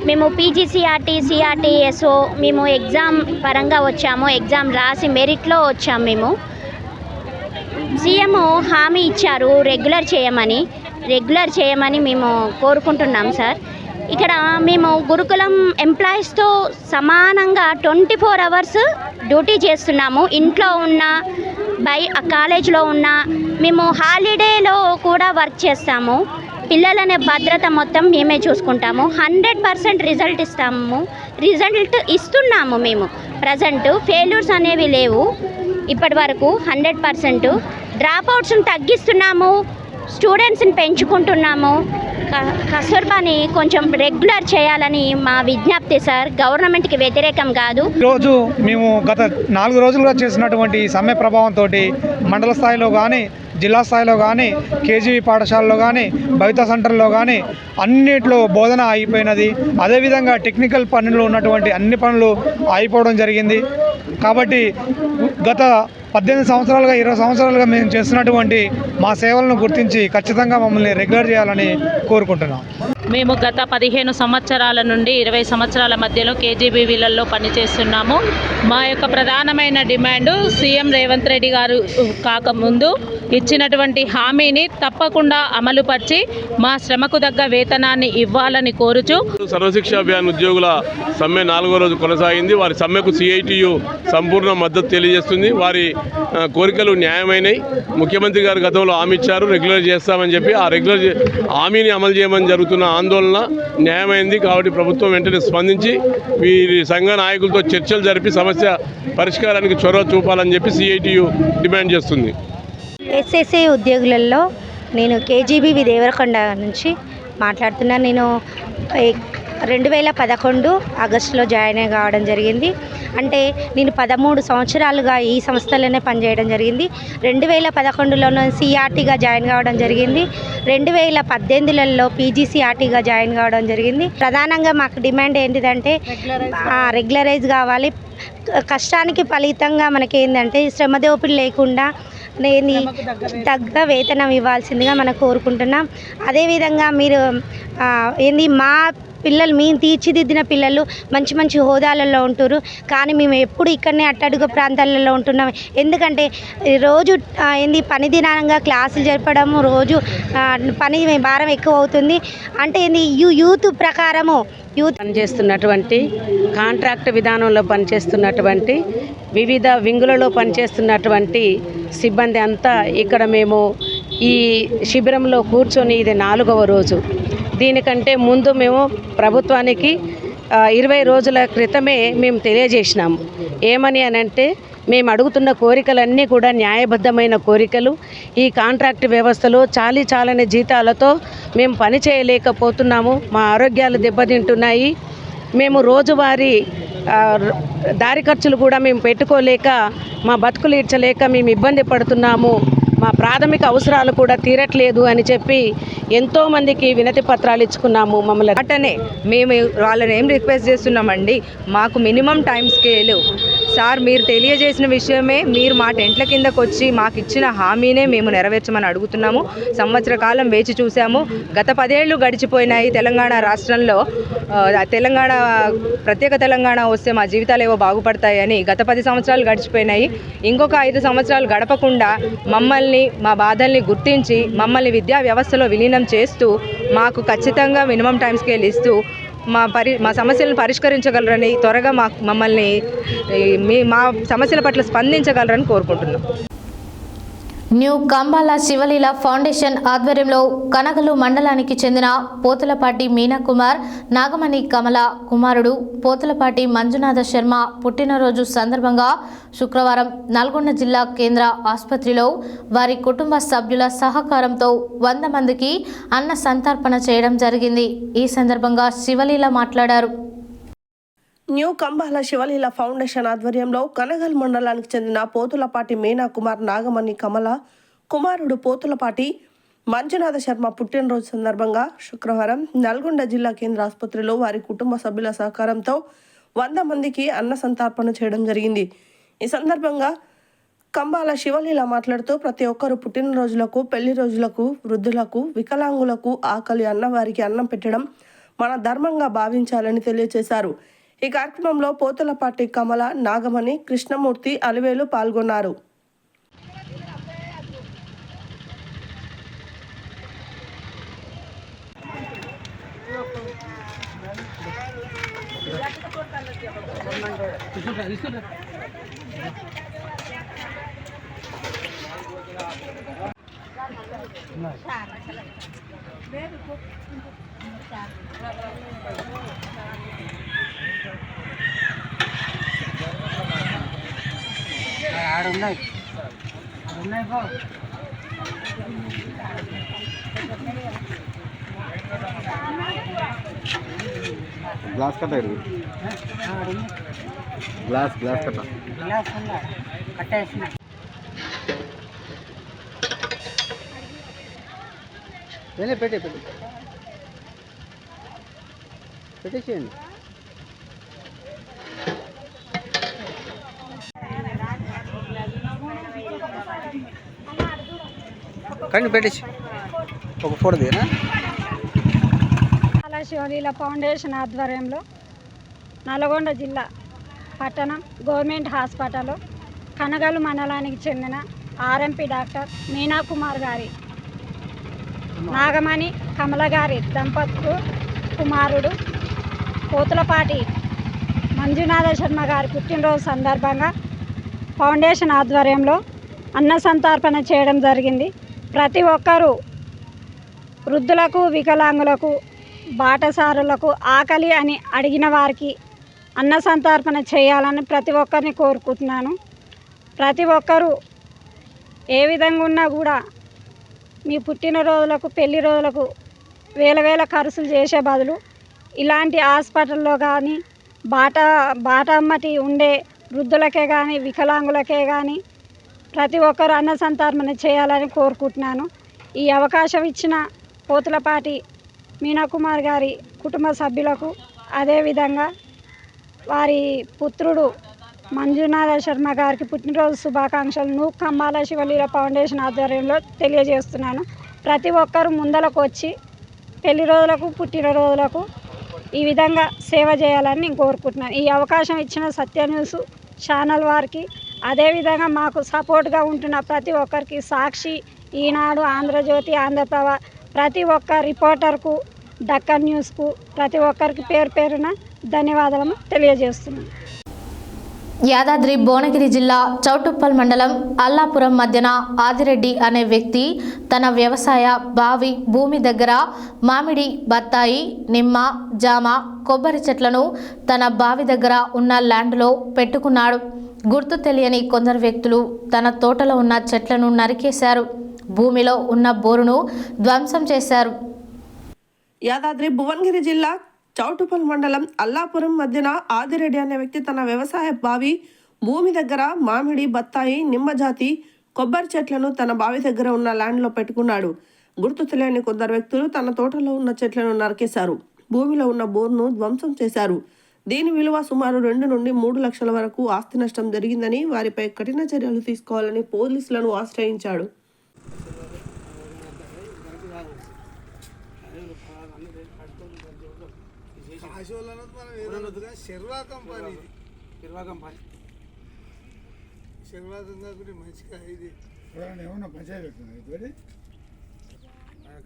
మేము పీజీసీఆర్టీ సిఆర్టీఎస్ఓ మేము ఎగ్జామ్ పరంగా వచ్చాము. ఎగ్జామ్ రాసి మెరిట్లో వచ్చాము. మేము సీఎం హామీ ఇచ్చారు రెగ్యులర్ చేయమని మేము కోరుకుంటున్నాం సార్. ఇక్కడ మేము గురుకులం ఎంప్లాయీస్తో సమానంగా 24 అవర్స్ డ్యూటీ చేస్తున్నాము. ఇంట్లో ఉన్న కాలేజ్లో ఉన్న మేము హాలిడేలో కూడా వర్క్ చేస్తాము. పిల్లలనే భద్రత మొత్తం మేమే చూసుకుంటాము. 100% రిజల్ట్ ఇస్తున్నాము. మేము ప్రజెంట్ ఫెయిల్యూర్స్ అనేవి లేవు ఇప్పటి వరకు. 100% డ్రాప్అవుట్స్ని తగ్గిస్తున్నాము, స్టూడెంట్స్ని పెంచుకుంటున్నాము. కస్తూర్బాని కొంచెం రెగ్యులర్ చేయాలని మా విజ్ఞప్తి సార్. గవర్నమెంట్కి వ్యతిరేకం కాదు. ఈరోజు మేము గత 4 రోజులుగా చేసినటువంటి సమ్మె ప్రభావంతో మండల స్థాయిలో కానీ జిల్లా స్థాయిలో కానీ కేజీబీ పాఠశాలలో కానీ భవిత సెంటర్లో కానీ అన్నిట్లో బోధన అయిపోయినది. అదేవిధంగా టెక్నికల్ పనులు ఉన్నటువంటి అన్ని పనులు అయిపోవడం జరిగింది. కాబట్టి గత 18 సంవత్సరాలుగా 20 సంవత్సరాలుగా మేము చేస్తున్నటువంటి మా సేవలను గుర్తించి ఖచ్చితంగా మమ్మల్ని రెగ్యులర్ చేయాలని కోరుకుంటున్నాం. మేము గత 15 సంవత్సరాల నుండి 20 సంవత్సరాల మధ్యలో కేజీబీవీలలో పనిచేస్తున్నాము. మా యొక్క ప్రధానమైన డిమాండ్ సీఎం రేవంత్ రెడ్డి గారు కాకముందు ఇచ్చినటువంటి హామీని తప్పకుండా అమలుపరిచి మా శ్రమకు తగ్గ వేతనాన్ని ఇవ్వాలని కోరుచు సర్వశిక్ష అభియాన్ ఉద్యోగుల సమ్మె 4వ రోజు కొనసాగింది. వారి సమ్మెకు సిఐటియు సంపూర్ణ మద్దతు తెలియజేస్తుంది. వారి కోరికలు న్యాయమైనవి. ముఖ్యమంత్రి గారు గతంలో హామీ ఇచ్చారు, రెగ్యులర్ చేస్తామని చెప్పి. ఆ రెగ్యులర్ హామీని అమలు చేయమని జరుగుతున్న ఆందోళన న్యాయమైంది. కాబట్టి ప్రభుత్వం వెంటనే స్పందించి వీరి సంఘ నాయకులతో చర్చలు జరిపి సమస్య పరిష్కారానికి చొరవ చూపాలని చెప్పి సిఐటియు డిమాండ్ చేస్తుంది. ఎస్ఎస్ఏ ఉద్యోగులలో నేను కేజీబీవి దేవరకొండ నుంచి మాట్లాడుతున్నాను. నేను 2011 ఆగస్టులో జాయిన్ కావడం జరిగింది. అంటే నేను 13 సంవత్సరాలుగా ఈ సంస్థలోనే పనిచేయడం జరిగింది. 2011లో సిఆర్టీగా జాయిన్ కావడం జరిగింది. 2018లో పీజీసీఆర్టీగా జాయిన్ కావడం జరిగింది. ప్రధానంగా మాకు డిమాండ్ ఏంటిదంటే రెగ్యులరైజ్ కావాలి. కష్టానికి ఫలితంగా మనకి ఏంటంటే శ్రమ దోపిడీ లేకుండా తగ్గ వేతనం ఇవ్వాల్సిందిగా మనం కోరుకుంటున్నాం. అదేవిధంగా మీరు మా పిల్లలు మేము తీర్చిదిద్దిన పిల్లలు మంచి మంచి హోదాలలో ఉంటారు. కానీ మేము ఎప్పుడు ఇక్కడనే అట్టడుగు ప్రాంతాలలో ఉంటున్నాం. ఎందుకంటే రోజు పని దినానంగా క్లాసులు జరపడము, రోజు పని భారం ఎక్కువ అవుతుంది. అంటే యూత్ ప్రకారము పనిచేస్తున్నటువంటి కాంట్రాక్ట్ విధానంలో పనిచేస్తున్నటువంటి వివిధ వింగులలో పనిచేస్తున్నటువంటి సిబ్బంది అంతా ఇక్కడ మేము ఈ శిబిరంలో కూర్చొని ఇది 4వ రోజు. దీనికంటే ముందు మేము ప్రభుత్వానికి 20 రోజుల క్రితమే మేము తెలియజేసినాము. ఏమని అనంటే మేము అడుగుతున్న కోరికలన్నీ కూడా న్యాయబద్ధమైన కోరికలు. ఈ కాంట్రాక్ట్ వ్యవస్థలో చాలని జీతాలతో మేము పని చేయలేకపోతున్నాము. మా ఆరోగ్యాలు దెబ్బతింటున్నాయి. మేము రోజువారీ దారి ఖర్చులు కూడా మేము పెట్టుకోలేక మా బతుకులు ఇడ్చలేక మేము ఇబ్బంది పడుతున్నాము. మా ప్రాథమిక అవసరాలు కూడా తీరట్లేదు అని చెప్పి ఎంతోమందికి వినతి పత్రాలు ఇచ్చుకున్నాము. మమ్మల్ని అట్టనే మేము వాళ్ళని ఏం రిక్వెస్ట్ చేస్తున్నామండి, మాకు మినిమం టైం స్కేలు సార్ మీరు తెలియజేసిన విషయమే, మీరు మా టెంట్ల కిందకు వచ్చి మాకు ఇచ్చిన హామీనే మేము నెరవేర్చమని అడుగుతున్నాము. సంవత్సర కాలం వేచి చూసాము. గత 10 ఏళ్ళు గడిచిపోయినాయి. తెలంగాణ రాష్ట్రంలో ప్రత్యేక తెలంగాణ వస్తే మా జీవితాలు ఏవో బాగుపడతాయని గత 10 సంవత్సరాలు గడిచిపోయినాయి. ఇంకొక 5 సంవత్సరాలు గడపకుండా మమ్మల్ని మా బాధల్ని గుర్తించి మమ్మల్ని విద్యా వ్యవస్థలో విలీనం చేస్తూ మాకు ఖచ్చితంగా మినిమం టైం స్కేల్ ఇస్తూ మా సమస్యలను పరిష్కరించగలరని త్వరగా మమ్మల్ని మా సమస్యల పట్ల స్పందించగలరని కోరుకుంటున్నాం. న్యూ కంబాల శివలీల ఫౌండేషన్ ఆధ్వర్యంలో కనగలు మండలానికి చెందిన పోతులపాటి మీనాకుమార్ నాగమణి కమల కుమారుడు పోతులపాటి మంజునాథ శర్మ పుట్టినరోజు సందర్భంగా శుక్రవారం నల్గొండ జిల్లా కేంద్ర ఆసుపత్రిలో వారి కుటుంబ సభ్యుల సహకారంతో 100 మందికి అన్న సంతర్పణ చేయడం జరిగింది. ఈ సందర్భంగా శివలీల మాట్లాడారు. న్యూ కంబాల శివలీల ఫౌండేషన్ ఆధ్వర్యంలో కనగల్ మండలానికి చెందిన పోతులపాటి మీనాకుమార్ నాగమణి కమల కుమారుడు పోతులపాటి మంజునాథ శర్మ పుట్టినరోజు సందర్భంగా శుక్రవారం నల్గొండ జిల్లా కేంద్ర ఆసుపత్రిలో వారి కుటుంబ సభ్యుల సహకారంతో 100 మందికి అన్న సంతర్పణ చేయడం జరిగింది. ఈ సందర్భంగా కంబాల శివలీల మాట్లాడుతూ ప్రతి ఒక్కరు పుట్టినరోజులకు, పెళ్లి రోజులకు, వృద్ధులకు, వికలాంగులకు ఆకలి అన్న వారికి అన్నం పెట్టడం మన ధర్మంగా భావించాలని తెలియజేశారు. ఈ కార్యక్రమంలో పోతులపాటి కమల, నాగమణి, కృష్ణమూర్తి, అలివేలు పాల్గొన్నారు. గ్లాస్ కట్ట గ్లాస్ కట్ట పెట్టేసేయండి. కానీ పెట్టేసి ఒక ఫోటో దిగనా. శివలీల ఫౌండేషన్ ఆధ్వర్యంలో నల్గొండ జిల్లా పట్టణం గవర్నమెంట్ హాస్పిటల్లో కనగలు మండలానికి చెందిన ఆర్ఎంపీ డాక్టర్ మీనా కుమార్ గారి నాగమణి కమల గారి దంపతులు కుమారుడు పోతులపాటి మంజునాథ శర్మ గారి పుట్టినరోజు సందర్భంగా ఫౌండేషన్ ఆధ్వర్యంలో అన్న సంతర్పణ చేయడం జరిగింది. ప్రతి ఒక్కరూ వృద్ధులకు, వికలాంగులకు, బాటసారులకు, ఆకలి అని అడిగిన వారికి అన్న సంతర్పణ చేయాలని ప్రతి ఒక్కరిని కోరుకుంటున్నాను. ప్రతి ఒక్కరూ ఏ విధంగా ఉన్నా కూడా మీ పుట్టినరోజులకు, పెళ్లి రోజులకు వేల ఖర్చులు చేసే బదులు ఇలాంటి హాస్పిటల్లో కానీ బాట అమ్మటి ఉండే వృద్ధులకే కానీ, వికలాంగులకే కానీ ప్రతి ఒక్కరు అన్న సంతర్పణ చేయాలని కోరుకుంటున్నాను. ఈ అవకాశం ఇచ్చిన పోతులపాటి మీనాకుమార్ గారి కుటుంబ సభ్యులకు, అదేవిధంగా వారి పుత్రుడు మంజునాథ శర్మ గారికి పుట్టినరోజు శుభాకాంక్షలను కంబాల శివలీల ఫౌండేషన్ ఆధ్వర్యంలో తెలియజేస్తున్నాను. ప్రతి ఒక్కరూ ముందలకు వచ్చి పెళ్లి రోజులకు, పుట్టినరోజులకు ఈ విధంగా సేవ చేయాలని నేను కోరుకుంటున్నాను. ఈ అవకాశం ఇచ్చిన సత్య న్యూస్ ఛానల్ వారికి, అదేవిధంగా మాకు సపోర్ట్గా ఉంటున్న ప్రతి ఒక్కరికి, సాక్షి, ఈనాడు, ఆంధ్రజ్యోతి, ఆంధ్రప్రభ ప్రతి ఒక్క రిపోర్టర్కు, డక్కన్ న్యూస్కు ప్రతి ఒక్కరికి పేరు పేరున ధన్యవాదాలను తెలియజేస్తున్నాను. యాదాద్రి భువనగిరి జిల్లా చౌటుప్పల్ మండలం అల్లాపురం మధ్యన ఆదిరెడ్డి అనే వ్యక్తి తన వ్యవసాయ బావి భూమి దగ్గర మామిడి, బత్తాయి, నిమ్మ, జామ, కొబ్బరి చెట్లను తన బావి దగ్గర ఉన్న ల్యాండ్లో పెట్టుకున్నాడు. గుర్తు తెలియని కొందరు వ్యక్తులు తన తోటలో ఉన్న చెట్లను నరికేశారు. భూమిలో ఉన్న బోరును ధ్వంసం చేశారు. యాదాద్రి భువనగిరి జిల్లా చౌటుప్పల్ మండలం అల్లాపురం మధ్యన ఆదిరెడ్డి అనే వ్యక్తి తన వ్యవసాయ బావి భూమి దగ్గర మామిడి, బత్తాయి, నిమ్మ జాతి, కొబ్బరి చెట్లను తన బావి దగ్గర ఉన్న ల్యాండ్లో పెట్టుకున్నాడు. గుర్తు తెలియని కొందరు వ్యక్తులు తన తోటలో ఉన్న చెట్లను నరికేశారు. భూమిలో ఉన్న బోర్ను ధ్వంసం చేశారు. దీని విలువ సుమారు 2 నుండి 3 లక్షల వరకు ఆస్తి నష్టం జరిగిందని, వారిపై కఠిన చర్యలు తీసుకోవాలని పోలీసులను ఆశ్రయించాడు.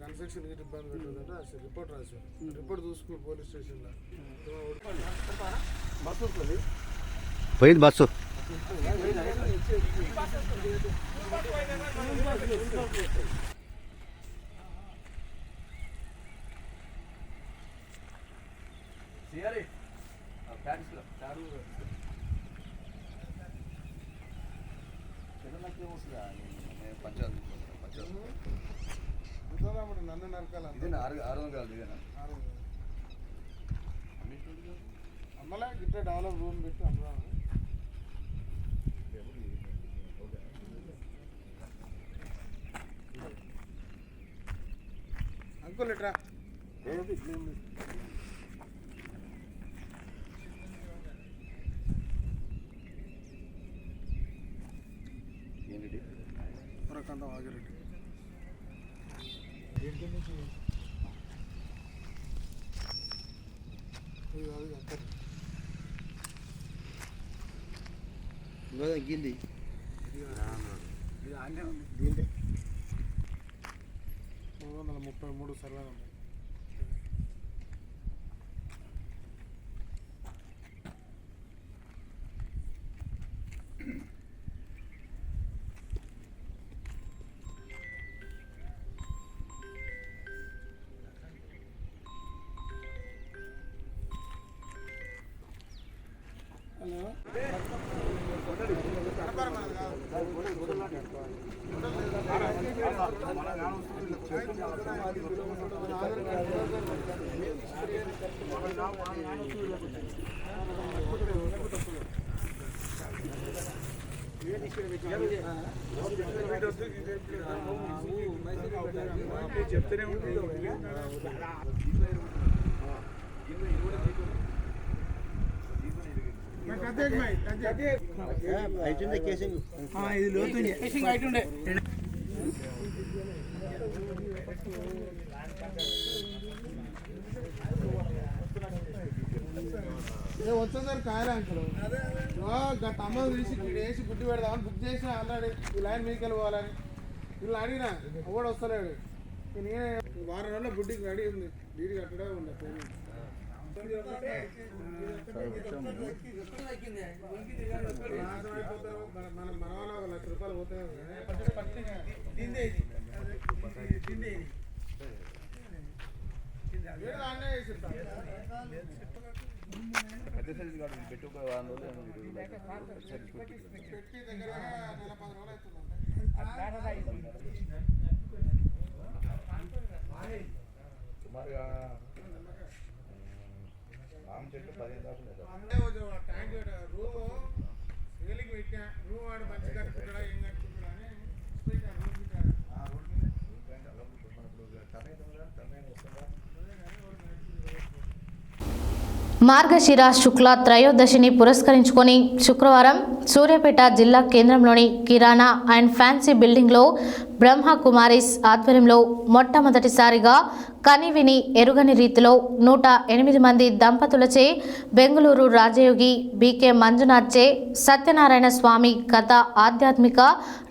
కన్స్ట్రక్షన్ ఇబ్బంది పెట్టదంటే రిపోర్ట్ రాసి రిపోర్ట్ చూసుకుని పోలీస్ స్టేషన్లో బస్సు వస్తుంది పోయింది బస్సు. నన్ను నరకాలి అమ్మలా గిట్ట డెవలప్ రూమ్ పెట్టి అమ్మలా చూసుకోలేట్రా పురకండ వాగిరెడ్డి తగ్గింది ఇది ఆన్నే ఉంది దీంట్లో 333 సర్వే ఉంది. చెప్తూనే ఉంటుంది ఇది లోతుండే హైట్ ఉండే వచ్చేసరి కాయలే అంటారు తమ్మ తీసి వేసి గుడ్డి పెడదామని బుక్ చేసిన ఆల్రెడీ ఈ లైన్ మీకు వెళ్ళిపోవాలని వీళ్ళు అడిగినా కూడా వస్తలేడు నేనే వారం రోజుల్లో బుడ్డికి రెడీ ఉంది డీడీ కట్టడే ఉండే మన మనవాళ్ళ 1 లక్ష రూపాయలు పోతాయి పెద్ద సైజు కాదు పెట్టు వారం రోజులు పెట్టి దగ్గర నెల 10 రోజులు అవుతుంది సుమారుగా రామ్ చెట్టు 15 దాకా ట్యాంక్ రూమ్ రియలింగ్ పెట్టా రూమ్ వాడు మంచి కట్టుకుంటాడా ఏం కట్టుకుంటాడా అని మార్గశిర శుక్ల త్రయోదశిని పురస్కరించుకొని శుక్రవారం సూర్యాపేట జిల్లా కేంద్రంలోని కిరాణా అండ్ ఫ్యాన్సీ బిల్డింగ్లో బ్రహ్మ కుమారీస్ ఆధ్వర్యంలో మొట్టమొదటిసారిగా కనివిని ఎరుగని రీతిలో 108 మంది దంపతులచే బెంగళూరు రాజయోగి బీకే మంజునాథ్చే సత్యనారాయణ స్వామి కథ ఆధ్యాత్మిక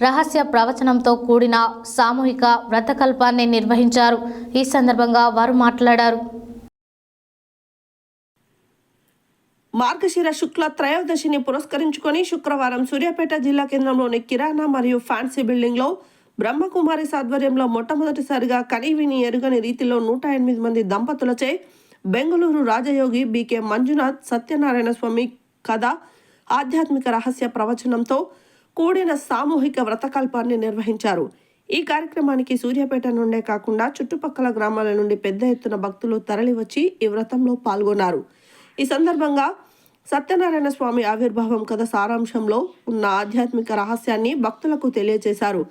రహస్య ప్రవచనంతో కూడిన సామూహిక వ్రతకల్పాన్ని నిర్వహించారు. ఈ సందర్భంగా వారు మాట్లాడారు. మార్గశిర శుక్ల త్రయోదశిని పురస్కరించుకొని శుక్రవారం సూర్యాపేట జిల్లా కేంద్రంలోని కిరాణా మరియు ఫ్యాన్సీ బిల్డింగ్లో బ్రహ్మకుమారి ఆధ్వర్యంలో మొట్టమొదటిసారిగా కనివిని ఎరుగని రీతిలో 108 మంది దంపతులచే బెంగళూరు రాజయోగి బీకే మంజునాథ్ సత్యనారాయణ స్వామి కథ ఆధ్యాత్మిక రహస్య ప్రవచనంతో కూడిన సామూహిక వ్రతకల్పాన్ని నిర్వహించారు. ఈ కార్యక్రమానికి సూర్యాపేట నుండే కాకుండా చుట్టుపక్కల గ్రామాల నుండి పెద్ద ఎత్తున భక్తులు తరలివచ్చి ఈ వ్రతంలో పాల్గొన్నారు. ఈ సందర్భంగా సత్యనారాయణ స్వామి ఆవిర్భావం కథ సారాంశంలో ఉన్న ఆధ్యాత్మిక రహస్యాన్ని భక్తులకు తెలియజేశారు.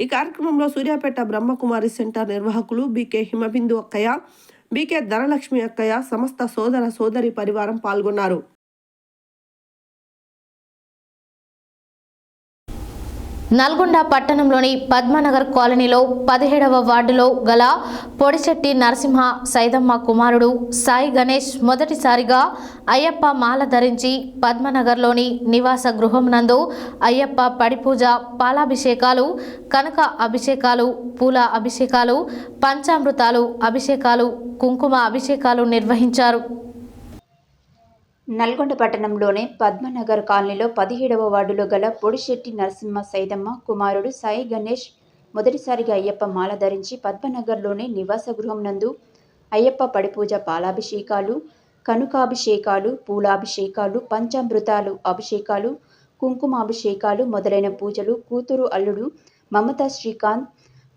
ఈ కార్యక్రమంలో సూర్యాపేట బ్రహ్మకుమారి సెంటర్ నిర్వాహకులు బీకే హిమబిందు అక్కయ్య, బీకే ధనలక్ష్మి అక్కయ్య, సమస్త సోదర సోదరి పరివారం పాల్గొన్నారు. నల్గొండ పట్టణంలోని పద్మనగర్ కాలనీలో 17వ వార్డులో గల పొడిశెట్టి నరసింహ సైదమ్మ కుమారుడు సాయి గణేష్ మొదటిసారిగా అయ్యప్ప మాల ధరించి పద్మనగర్లోని నివాస గృహం నందు అయ్యప్ప పడిపూజ, పాలాభిషేకాలు, కనక అభిషేకాలు, పూల అభిషేకాలు, పంచామృతాలు అభిషేకాలు, కుంకుమ అభిషేకాలు నిర్వహించారు. నల్గొండ పట్టణంలోని పద్మనగర్ కాలనీలో 17వ వార్డులో గల పొడిశెట్టి నరసింహ సైదమ్మ కుమారుడు సాయి గణేష్ మొదటిసారిగా అయ్యప్ప మాల ధరించి పద్మనగర్లోని నివాస గృహం నందు అయ్యప్ప పడిపూజ, పాలాభిషేకాలు, కనుకాభిషేకాలు, పూలాభిషేకాలు, పంచామృతాలు అభిషేకాలు, కుంకుమాభిషేకాలు మొదలైన పూజలు కూతురు అల్లుడు మమతా శ్రీకాంత్,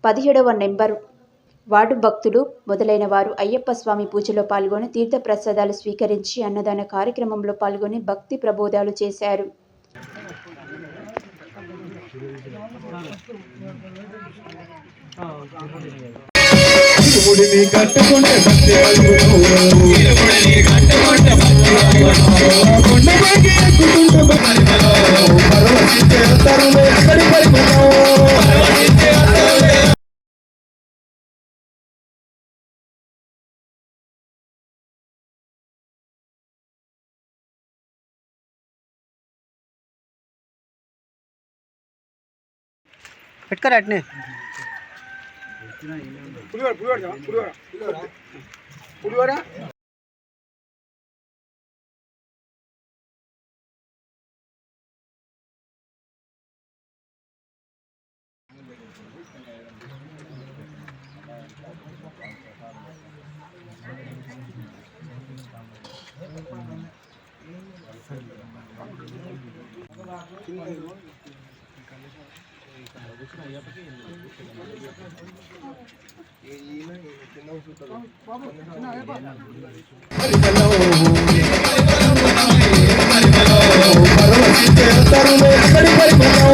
17వ నెంబర్ వార్డు భక్తులు మొదలైన వారు అయ్యప్ప స్వామి పూజలో పాల్గొని తీర్థ ప్రసాదాలు స్వీకరించి అన్నదాన కార్యక్రమంలో పాల్గొని భక్తి ప్రబోధాలు చేశారు. ఇరుముడిని కట్టుకుంటే భక్తి కొండపైకి ఎక్కుతుంటే పర్వతించే తరులే ఎక్కడి పరిమళం పెట్టుకోరా అట్నే పులిహోర పర్వతించే తరులే ఎక్కడి పరిమళం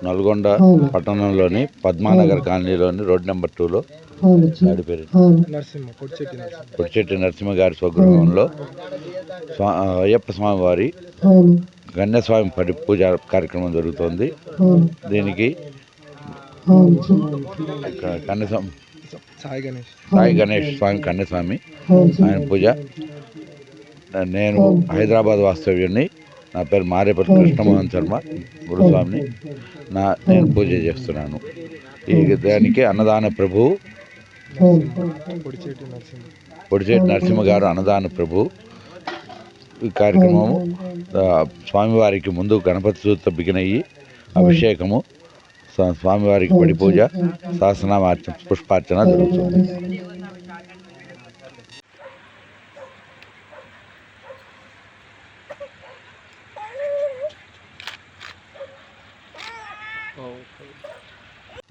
నల్గొండ పట్టణంలోని పద్మానగర్ కాలనీలోని రోడ్ నెంబర్ 2లో గాడి పేరు పొడిచెట్టి నరసింహ గారి స్వగృహంలో అయ్యప్ప స్వామి వారి గణ్యస్వామి పడి పూజ కార్యక్రమం జరుగుతోంది. దీనికి సాయి గణేష్ స్వామి కన్యస్వామి ఆయన పూజ. నేను హైదరాబాద్ వాస్తవ్యుడిని. నా పేరు మారేపల్లి కృష్ణమోహన్ శర్మ గురుస్వామిని. నేను పూజ చేస్తున్నాను. ఈ దానికి అన్నదాన ప్రభువు పొడిచేటి నరసింహ గారు అన్నదాన ప్రభువు. ఈ కార్యక్రమము స్వామివారికి ముందు గణపతి సూత్ర బిగినయ్యి అభిషేకము, స్వామివారికి పడి పూజ, సహస్రనామార్చన, పుష్పార్చన జరుగుతుంది.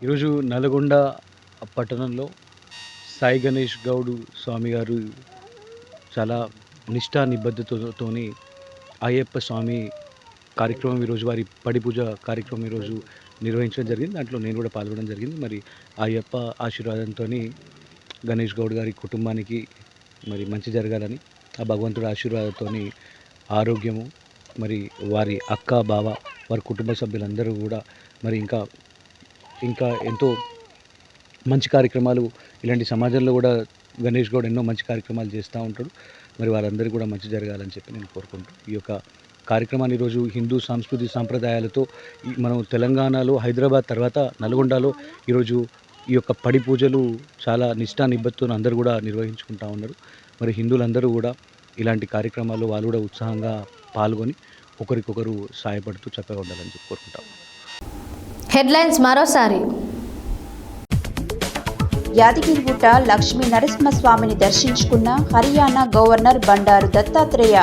ఈరోజు నల్గొండ పట్టణంలో సాయి గణేష్ గౌడ్ స్వామి గారు చాలా నిష్ఠా నిబద్ధతతోని అయ్యప్ప స్వామి కార్యక్రమం ఈరోజు వారి పడి పూజ కార్యక్రమం ఈరోజు నిర్వహించడం జరిగింది. దాంట్లో నేను కూడా పాల్గొనడం జరిగింది. మరి అయ్యప్ప ఆశీర్వాదంతో గణేష్ గౌడ్ గారి కుటుంబానికి మరి మంచి జరగాలని, ఆ భగవంతుడి ఆశీర్వాదంతో ఆరోగ్యము, మరి వారి అక్క బావ వారి కుటుంబ సభ్యులందరూ కూడా మరి ఇంకా ఎంతో మంచి కార్యక్రమాలు ఇలాంటి సమాజంలో కూడా గణేష్ గౌడ్ ఎన్నో మంచి కార్యక్రమాలు చేస్తూ ఉంటాడు. మరి వారందరికీ కూడా మంచి జరగాలని చెప్పి నేను కోరుకుంటూ ఈ యొక్క కార్యక్రమాన్ని ఈరోజు హిందూ సంస్కృతి సాంప్రదాయాలతో మనం తెలంగాణలో హైదరాబాద్ తర్వాత నల్గొండలో ఈరోజు ఈ యొక్క పడి పూజలు చాలా నిష్ఠా నిబద్ధతతో అందరూ కూడా నిర్వహించుకుంటూ ఉన్నారు. మరి హిందువులందరూ కూడా ఇలాంటి కార్యక్రమాల్లో వాళ్ళు కూడా ఉత్సాహంగా పాల్గొని ఒకరికొకరు సహాయపడుతూ చక్కగా ఉండాలని చెప్పి కోరుకుంటాం. హెడ్లైన్స్ మరోసారి. యాదగిరిగుట్ట లక్ష్మీ నరసింహస్వామిని దర్శించుకున్న హర్యానా గవర్నర్ బండారు దత్తాత్రేయ.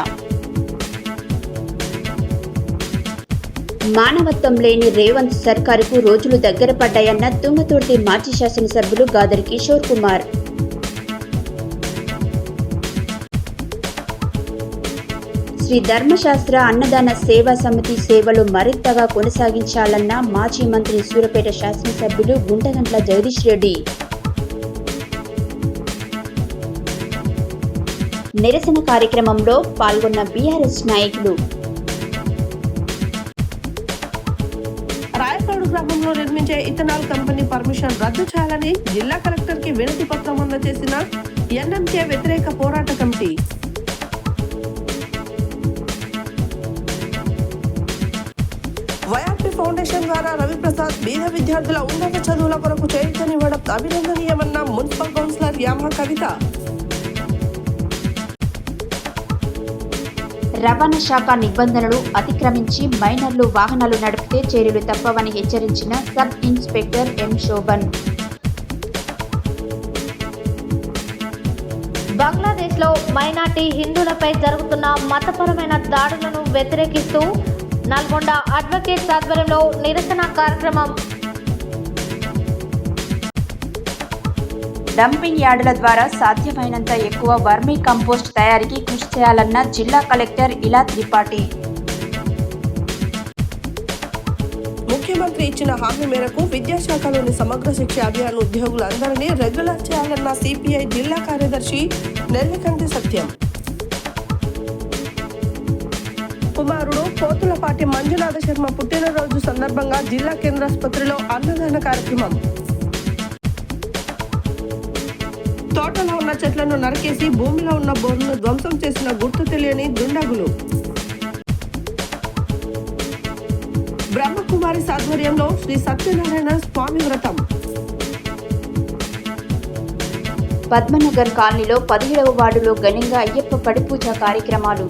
మానవత్వం లేని రేవంత్ సర్కారుకు రోజులు దగ్గర పడ్డాయన్న తుంగతుర్తి మాజీ శాసనసభ్యులు గాదరి కిషోర్ కుమార్. శ్రీ ధర్మశాస్త్ర అన్నదాన సేవా సమితి సేవలు మరింతగా కొనసాగించాలన్న మాజీ మంత్రి సూర్యాపేట శాసనసభ్యులు గుంటగంట్ల జగదీష్ రెడ్డి. నిరసన కార్యక్రమంలో పాల్గొన్న బీఆర్ఎస్ నాయకులు. రాయపాడు గ్రామంలో నిర్మించే ఇథనాల్ కంపెనీ పర్మిషన్ రద్దు చేయాలని జిల్లా కలెక్టర్ కి వినతి పత్రం అందజేసిన ఎన్ఎంకే వ్యతిరేక పోరాట కమిటీ. వైఆర్పీ ఫౌండేషన్ ద్వారా రవిప్రసాద్ బీద విద్యార్థుల ఉన్నత చదువుల కొరకు చేయూతనివ్వడం అభినందనీయమన్న మున్సిపల్ కౌన్సిలర్ యామ కవిత. రవాణా శాఖ నిబంధనలు అతిక్రమించి మైనర్లు వాహనాలు నడిపితే చర్యలు తప్పవని హెచ్చరించిన సబ్ ఇన్స్పెక్టర్ ఎం శోభన్. బంగ్లాదేశ్లో మైనార్టీ హిందువులపై జరుగుతున్న మతపరమైన దాడులను వ్యతిరేకిస్తూ నల్గొండ అడ్వకేట్స్ ఆధ్వర్యంలో నిరసన కార్యక్రమం. డంపింగ్ యార్డుల ద్వారా సాధ్యమైనంత ఎక్కువ వర్మీ కంపోస్ట్ తయారీకి కృషి చేయాలన్న జిల్లా కలెక్టర్ ఇలా త్రిపాఠి. ముఖ్యమంత్రి ఇచ్చిన హామీ మేరకు విద్యాశాఖలోని సమగ్ర శిక్ష అభియాన్ ఉద్యోగులందరినీ రెగ్యులర్ చేయాలన్న సిపిఐ జిల్లా కార్యదర్శి నెల్లికంటి సత్యం. కుమారుడు పోతులపాటి మంజునాథ శర్మ పుట్టినరోజు సందర్భంగా జిల్లా కేంద్రాసుపత్రిలో అన్నదాన కార్యక్రమం. తోటలో ఉన్న చెట్లను నరికేసి భూమిలో ఉన్న బోర్లను ధ్వంసం చేసిన గుర్తు తెలియని దుండగులు. బ్రహ్మకుమారి ఆధ్వర్యంలో శ్రీ సత్యనారాయణ స్వామి వ్రతం. పద్మనగర్ కాలనీలో 17వ వార్డులో ఘనంగా అయ్యప్ప పడిపూజ కార్యక్రమాలు.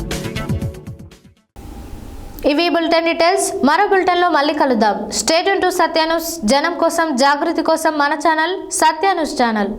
ఇవి బులెటిన్ డీటెయిల్స్. మరో బులెటిన్లో మళ్ళీ కలుద్దాం. Stay tune to Satya news. జనం కోసం, జాగృతి కోసం మన ఛానల్ సత్య న్యూస్ ఛానల్.